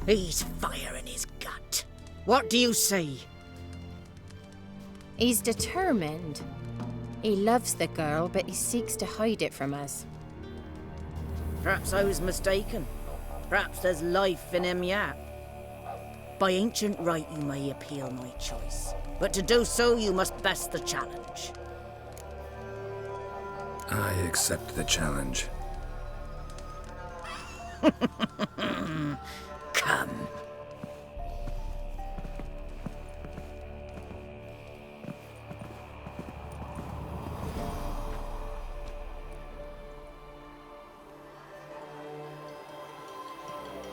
[SPEAKER 22] He's fire in his gut. What do you say?
[SPEAKER 15] He's determined. He loves the girl, but he seeks to hide it from us.
[SPEAKER 22] Perhaps I was mistaken. Perhaps there's life in him yet. By ancient right you may appeal my choice, but to do so you must best the challenge.
[SPEAKER 2] I accept the challenge.
[SPEAKER 22] Come.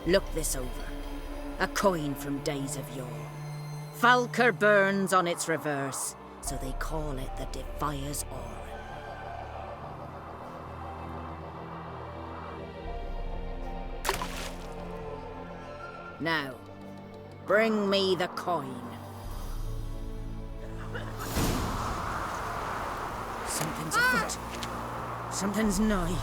[SPEAKER 22] Look this over. A coin from days of yore. Falker burns on its reverse, so they call it the Defier's Aura. Now, bring me the coin. Something's afoot. Something's nigh.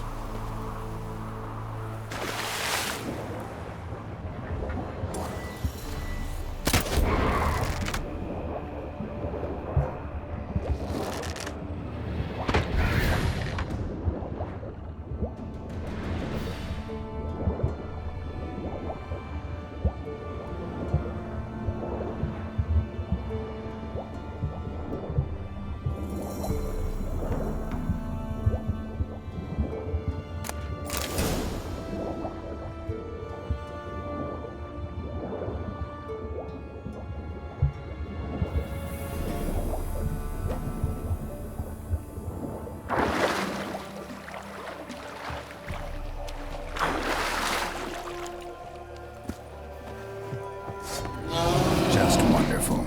[SPEAKER 2] Just wonderful.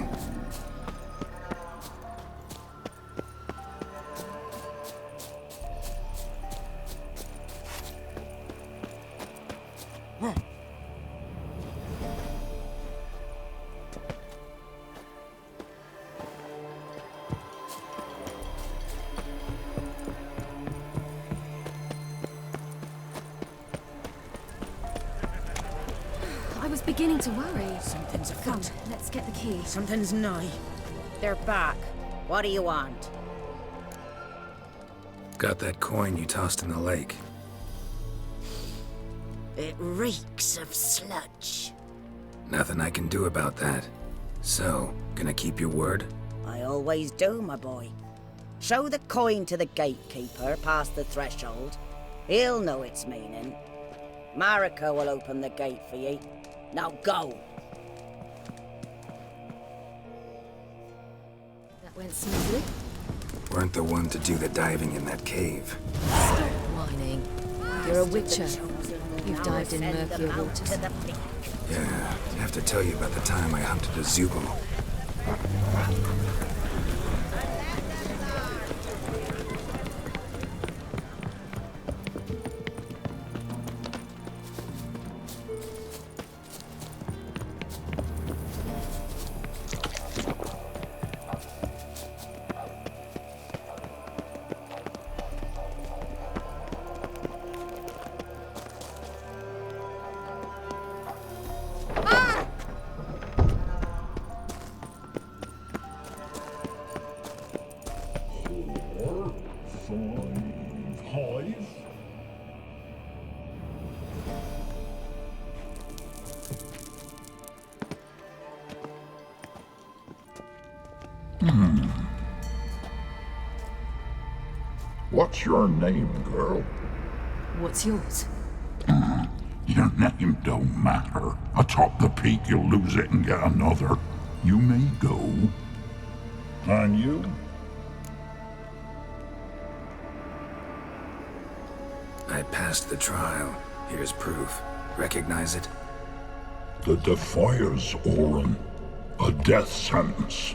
[SPEAKER 17] I was beginning to worry.
[SPEAKER 22] Something's afoot.
[SPEAKER 17] Come, let's get the key.
[SPEAKER 22] Something's nigh. They're back. What do you want?
[SPEAKER 2] Got that coin you tossed in the lake.
[SPEAKER 22] It reeks of sludge.
[SPEAKER 2] Nothing I can do about that. So, gonna keep your word?
[SPEAKER 22] I always do, my boy. Show the coin to the gatekeeper past the threshold. He'll know its meaning. Marika will open the gate for ye. Now go!
[SPEAKER 17] That went smoothly.
[SPEAKER 2] Weren't the one to do the diving in that cave.
[SPEAKER 17] Stop whining. You're a witcher. You've dived in murkier waters.
[SPEAKER 2] Yeah, I have to tell you about the time I hunted a Zubul.
[SPEAKER 14] What's your name, girl?
[SPEAKER 17] What's yours?
[SPEAKER 14] Your name don't matter. Atop the peak, you'll lose it and get another. You may go. And you?
[SPEAKER 2] I passed the trial. Here's proof. Recognize it?
[SPEAKER 14] The Defier's Aura. A death sentence.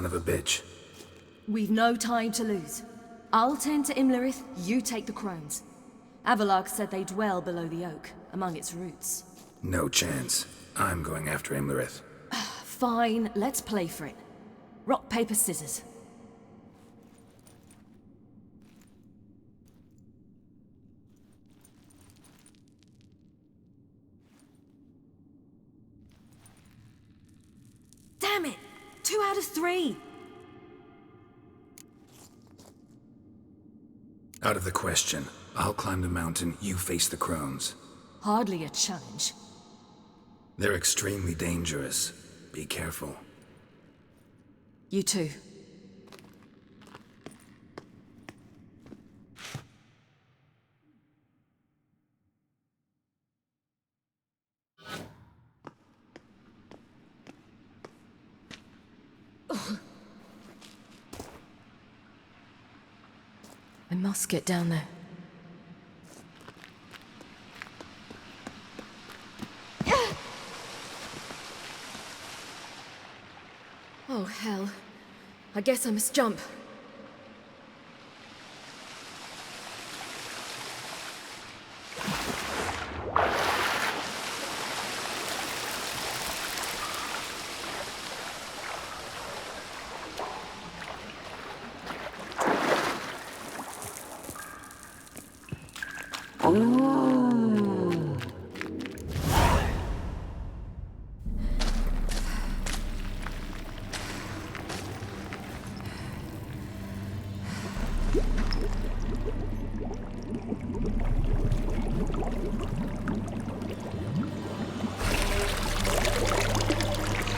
[SPEAKER 2] son of a bitch.
[SPEAKER 4] We've no time to lose. I'll tend to Imlerith, you take the crones. Avalark said they dwell below the oak, among its roots.
[SPEAKER 2] No chance. I'm going after Imlerith.
[SPEAKER 4] Fine, let's play for it. Rock, paper, scissors. Damn it! 2 out of 3!
[SPEAKER 2] Out of the question. I'll climb the mountain, you face the crones.
[SPEAKER 4] Hardly a challenge.
[SPEAKER 2] They're extremely dangerous. Be careful.
[SPEAKER 4] You too. I must get down there. Oh, hell. I guess I must jump.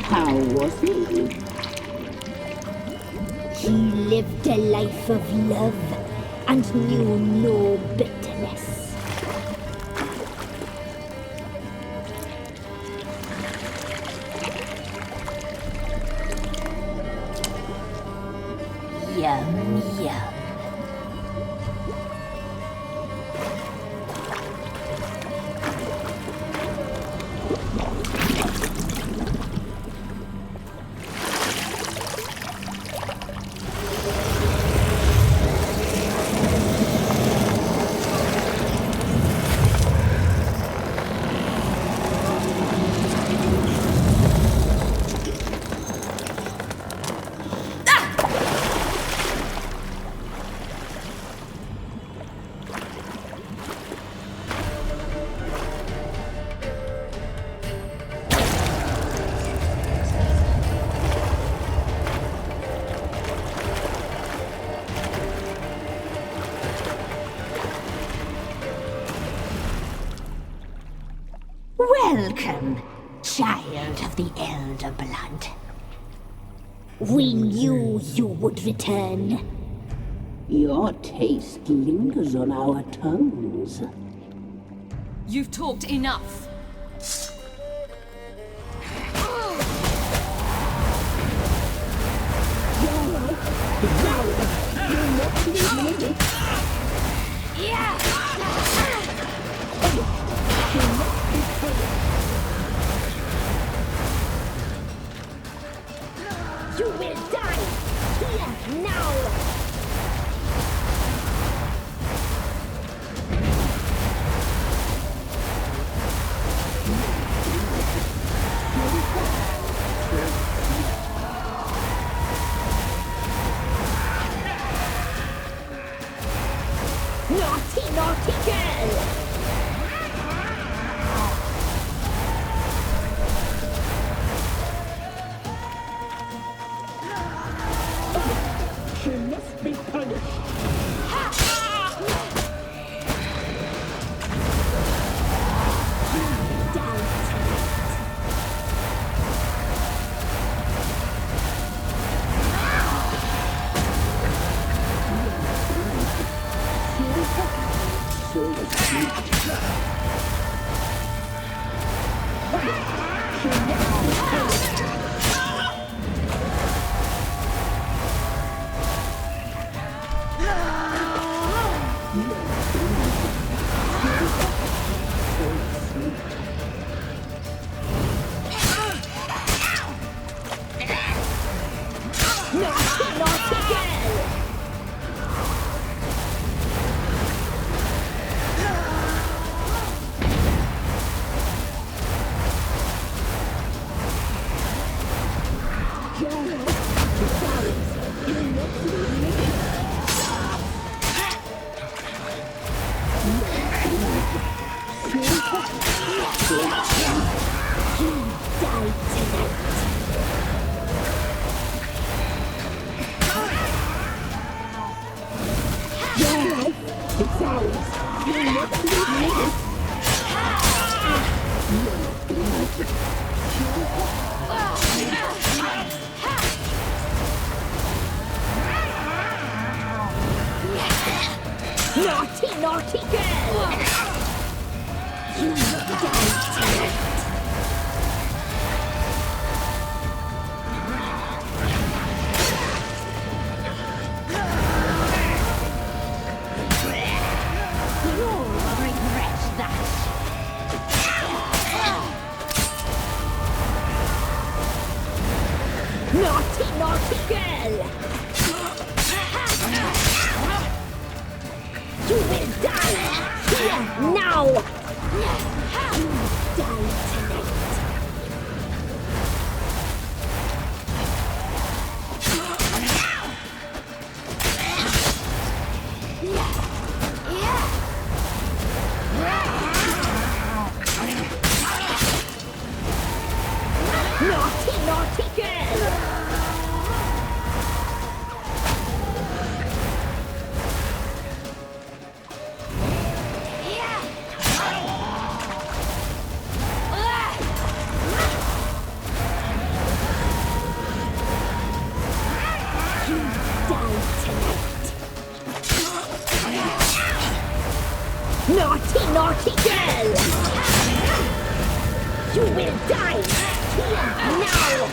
[SPEAKER 21] How was he? He lived a life of love and knew no bitterness. Yum, yum. Welcome, child of the Elder Blood. We knew you would return.
[SPEAKER 8] Your taste lingers on our tongues.
[SPEAKER 4] You've talked enough.
[SPEAKER 21] You will die here now! Naughty, naughty girl!
[SPEAKER 8] She must be punished. Yes, it's ours. You must leave it. Naughty, naughty girl! You die tonight! You'll regret that! Naughty, naughty girl! You will die here now! You die tonight! Naughty, naughty girl! Naughty, naughty girl! You will die here now!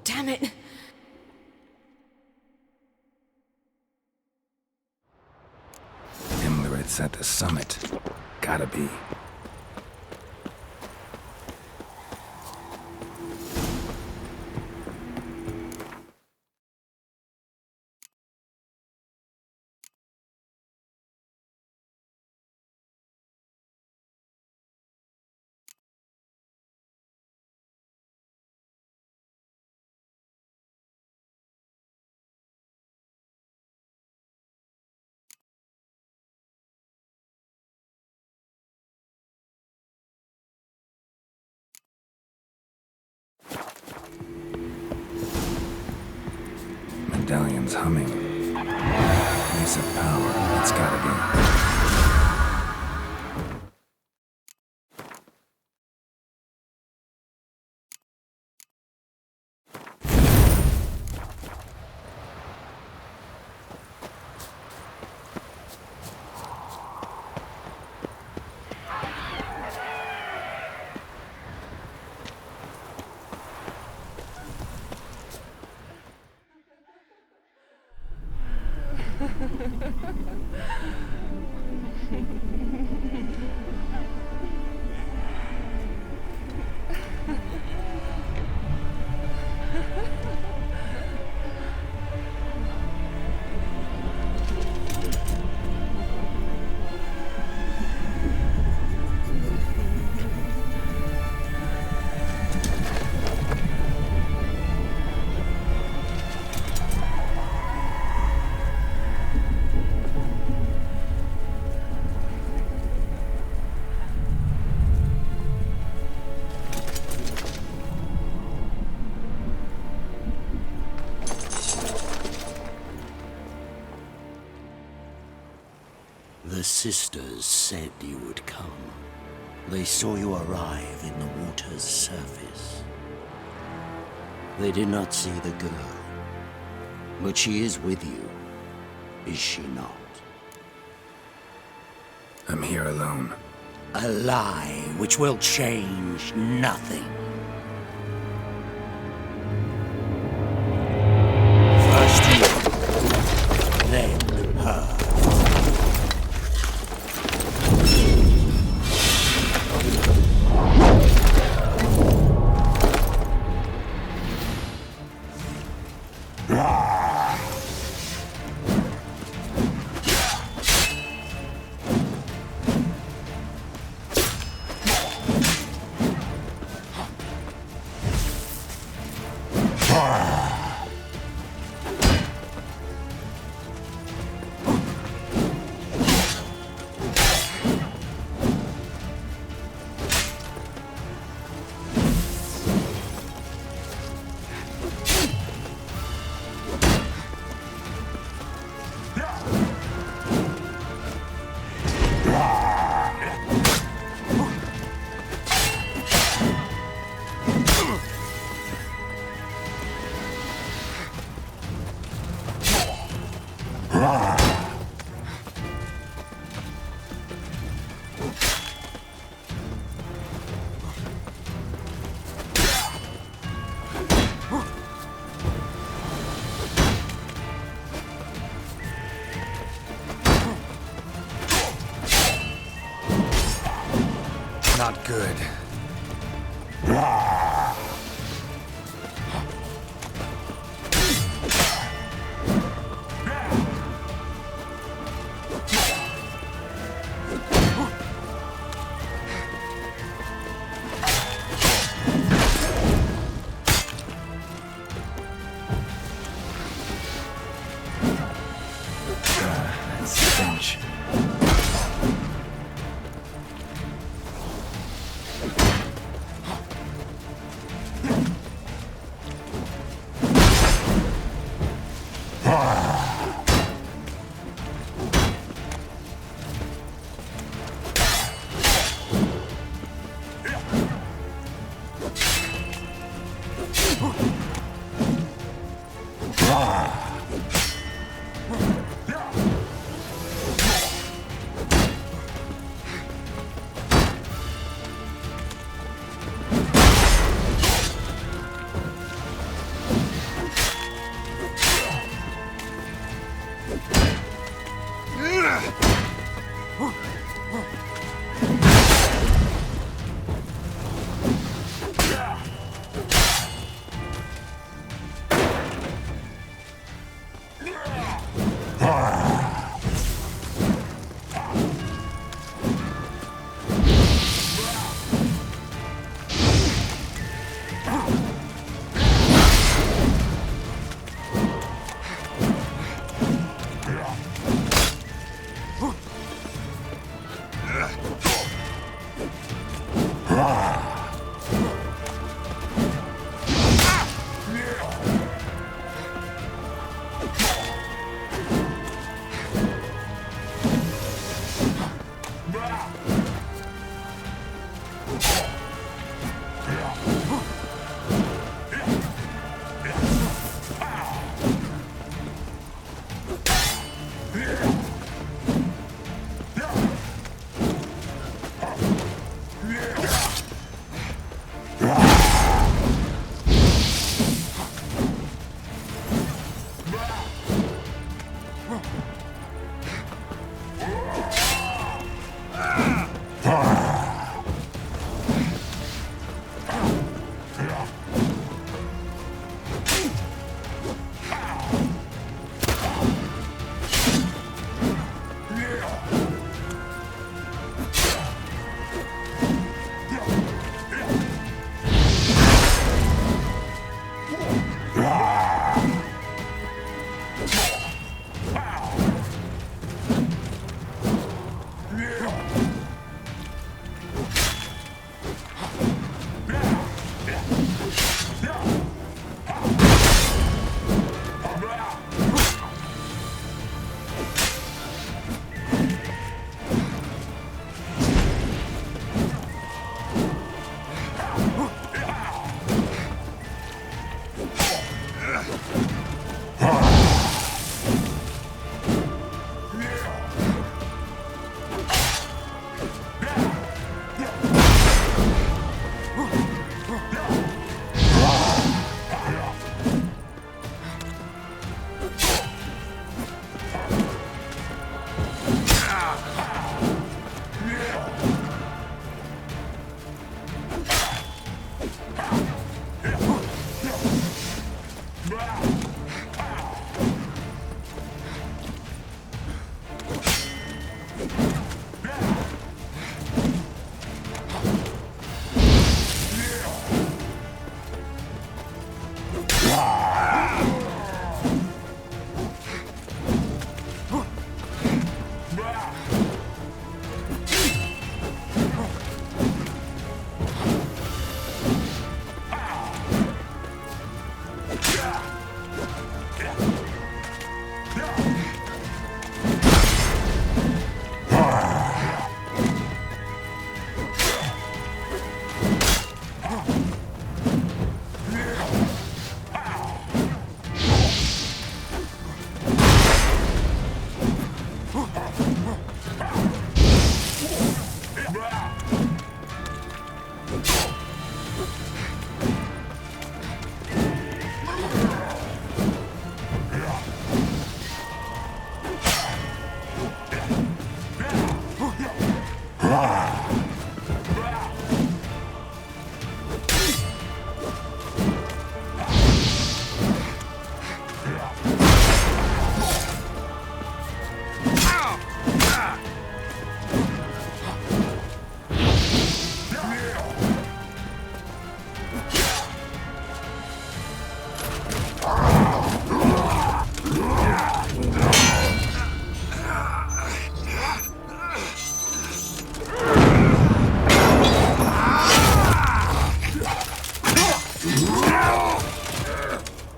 [SPEAKER 17] Damn it!
[SPEAKER 2] Imlerith's at the summit. Gotta be. Medallion's humming. Place of power. It's gotta be.
[SPEAKER 11] The sisters said you would come. They saw you arrive in the water's surface. They did not see the girl. But she is with you, is she not?
[SPEAKER 2] I'm here alone.
[SPEAKER 11] A lie which will change nothing. First you, then her.
[SPEAKER 2] Not good. Stench.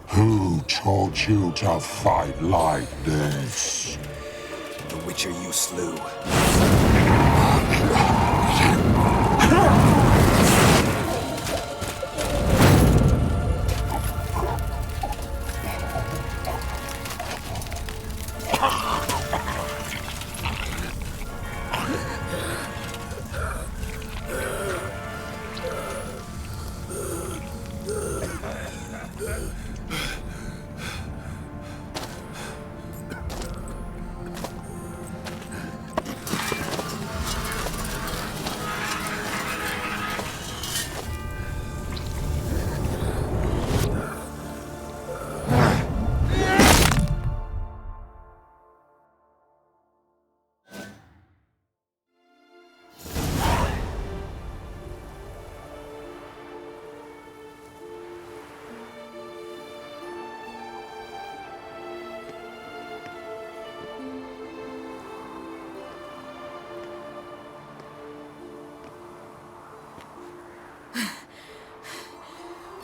[SPEAKER 14] Who taught you to fight like this?
[SPEAKER 2] The Witcher you slew.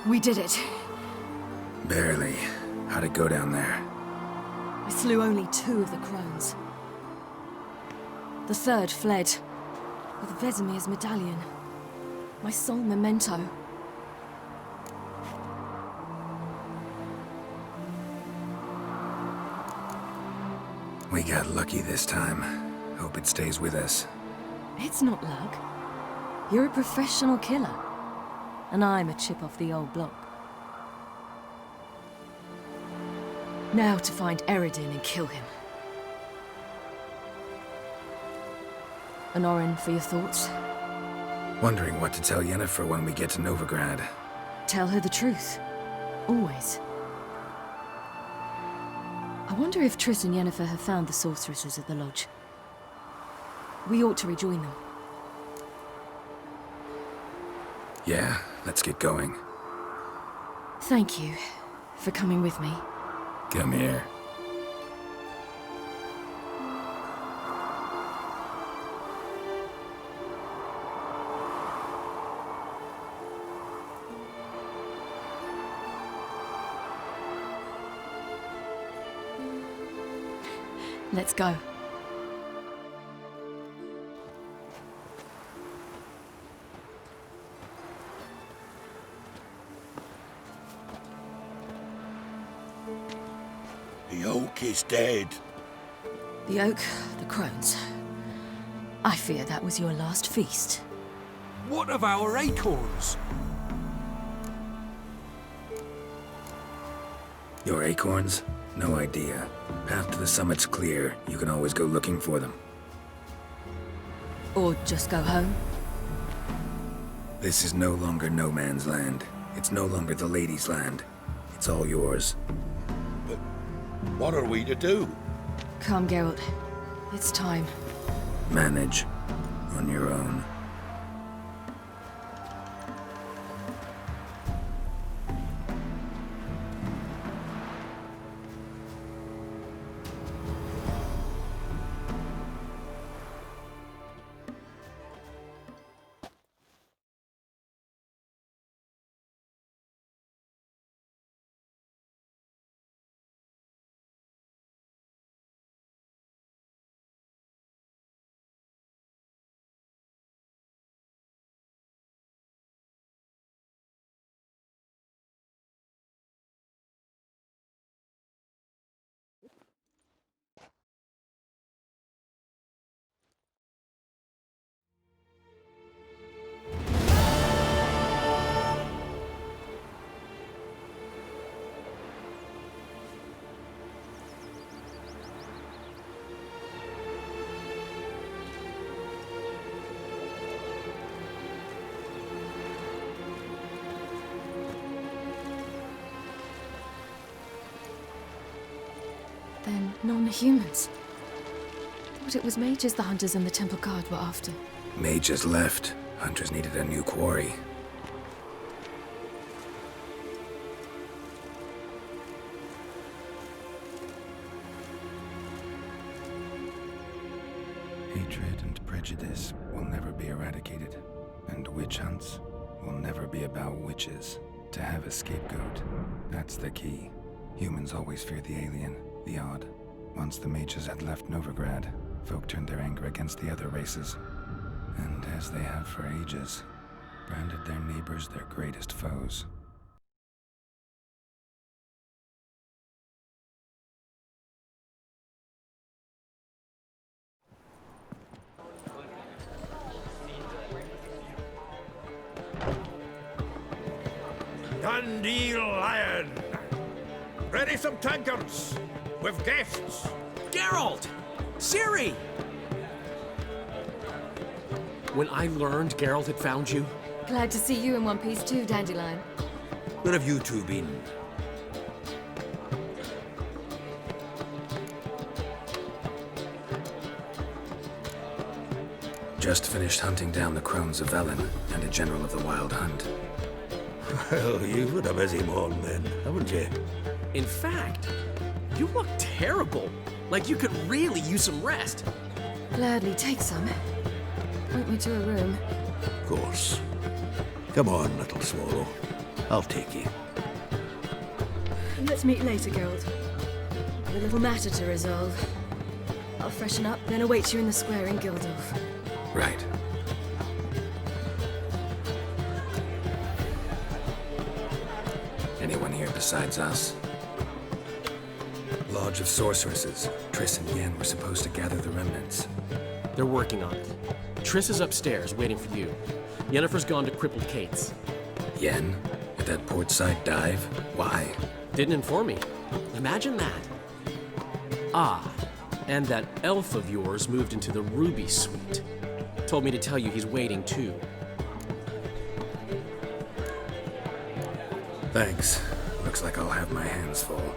[SPEAKER 4] We did it.
[SPEAKER 2] Barely. How'd it go down there?
[SPEAKER 4] I slew only 2 of the crones. The third fled, with Vesemir's medallion. My sole memento.
[SPEAKER 2] We got lucky this time. Hope it stays with us.
[SPEAKER 4] It's not luck. You're a professional killer. And I'm a chip off the old block. Now to find Eredin and kill him. Honorin, for your thoughts?
[SPEAKER 2] Wondering what to tell Yennefer when we get to Novigrad.
[SPEAKER 4] Tell her the truth. Always. I wonder if Triss and Yennefer have found the sorceresses at the lodge. We ought to rejoin them.
[SPEAKER 2] Yeah, let's get going.
[SPEAKER 4] Thank you for coming with me.
[SPEAKER 2] Come here.
[SPEAKER 4] Let's go.
[SPEAKER 13] The oak is dead.
[SPEAKER 4] The oak, the crones. I fear that was your last feast.
[SPEAKER 9] What of our acorns?
[SPEAKER 2] Your acorns? No idea. Path to the summit's clear. You can always go looking for them.
[SPEAKER 4] Or just go home?
[SPEAKER 2] This is no longer no man's land. It's no longer the lady's land. It's all yours.
[SPEAKER 13] But what are we to do?
[SPEAKER 4] Come, Geralt. It's time.
[SPEAKER 2] Manage. On your own.
[SPEAKER 17] Then non-humans. Thought it was mages the hunters and the temple guard were after.
[SPEAKER 2] Mages left. Hunters needed a new quarry. Hatred and prejudice will never be eradicated, and witch hunts will never be about witches. To have a scapegoat, that's the key. Humans always fear the alien, the odd. Once the mages had left Novigrad, folk turned their anger against the other races. And as they have for ages, branded their neighbors their greatest foes.
[SPEAKER 6] Dundee Lion! Ready some tankards! With guests!
[SPEAKER 9] Geralt! Ciri! When I learned Geralt had found you...
[SPEAKER 4] Glad to see you in one piece too, Dandelion.
[SPEAKER 6] Where have you two been?
[SPEAKER 2] Just finished hunting down the crones of Velen and a general of the Wild Hunt.
[SPEAKER 6] Well, you've had a busy morning then, haven't you?
[SPEAKER 9] In fact, you look terrible. Like you could really use some rest.
[SPEAKER 17] Gladly take some. Point me to a room.
[SPEAKER 6] Of course. Come on, little swallow. I'll take you.
[SPEAKER 4] Let's meet later, Geralt. A little matter to resolve. I'll freshen up, then await you in the square in Gildorf.
[SPEAKER 2] Right. Anyone here besides us? Lodge of Sorceresses. Triss and Yen were supposed to gather the remnants.
[SPEAKER 9] They're working on it. Triss is upstairs, waiting for you. Yennefer's gone to Crippled Kate's.
[SPEAKER 2] Yen? At that portside dive? Why?
[SPEAKER 9] Didn't inform me. Imagine that. Ah, and that elf of yours moved into the Ruby Suite. Told me to tell you he's waiting too.
[SPEAKER 2] Thanks. Looks like I'll have my hands full.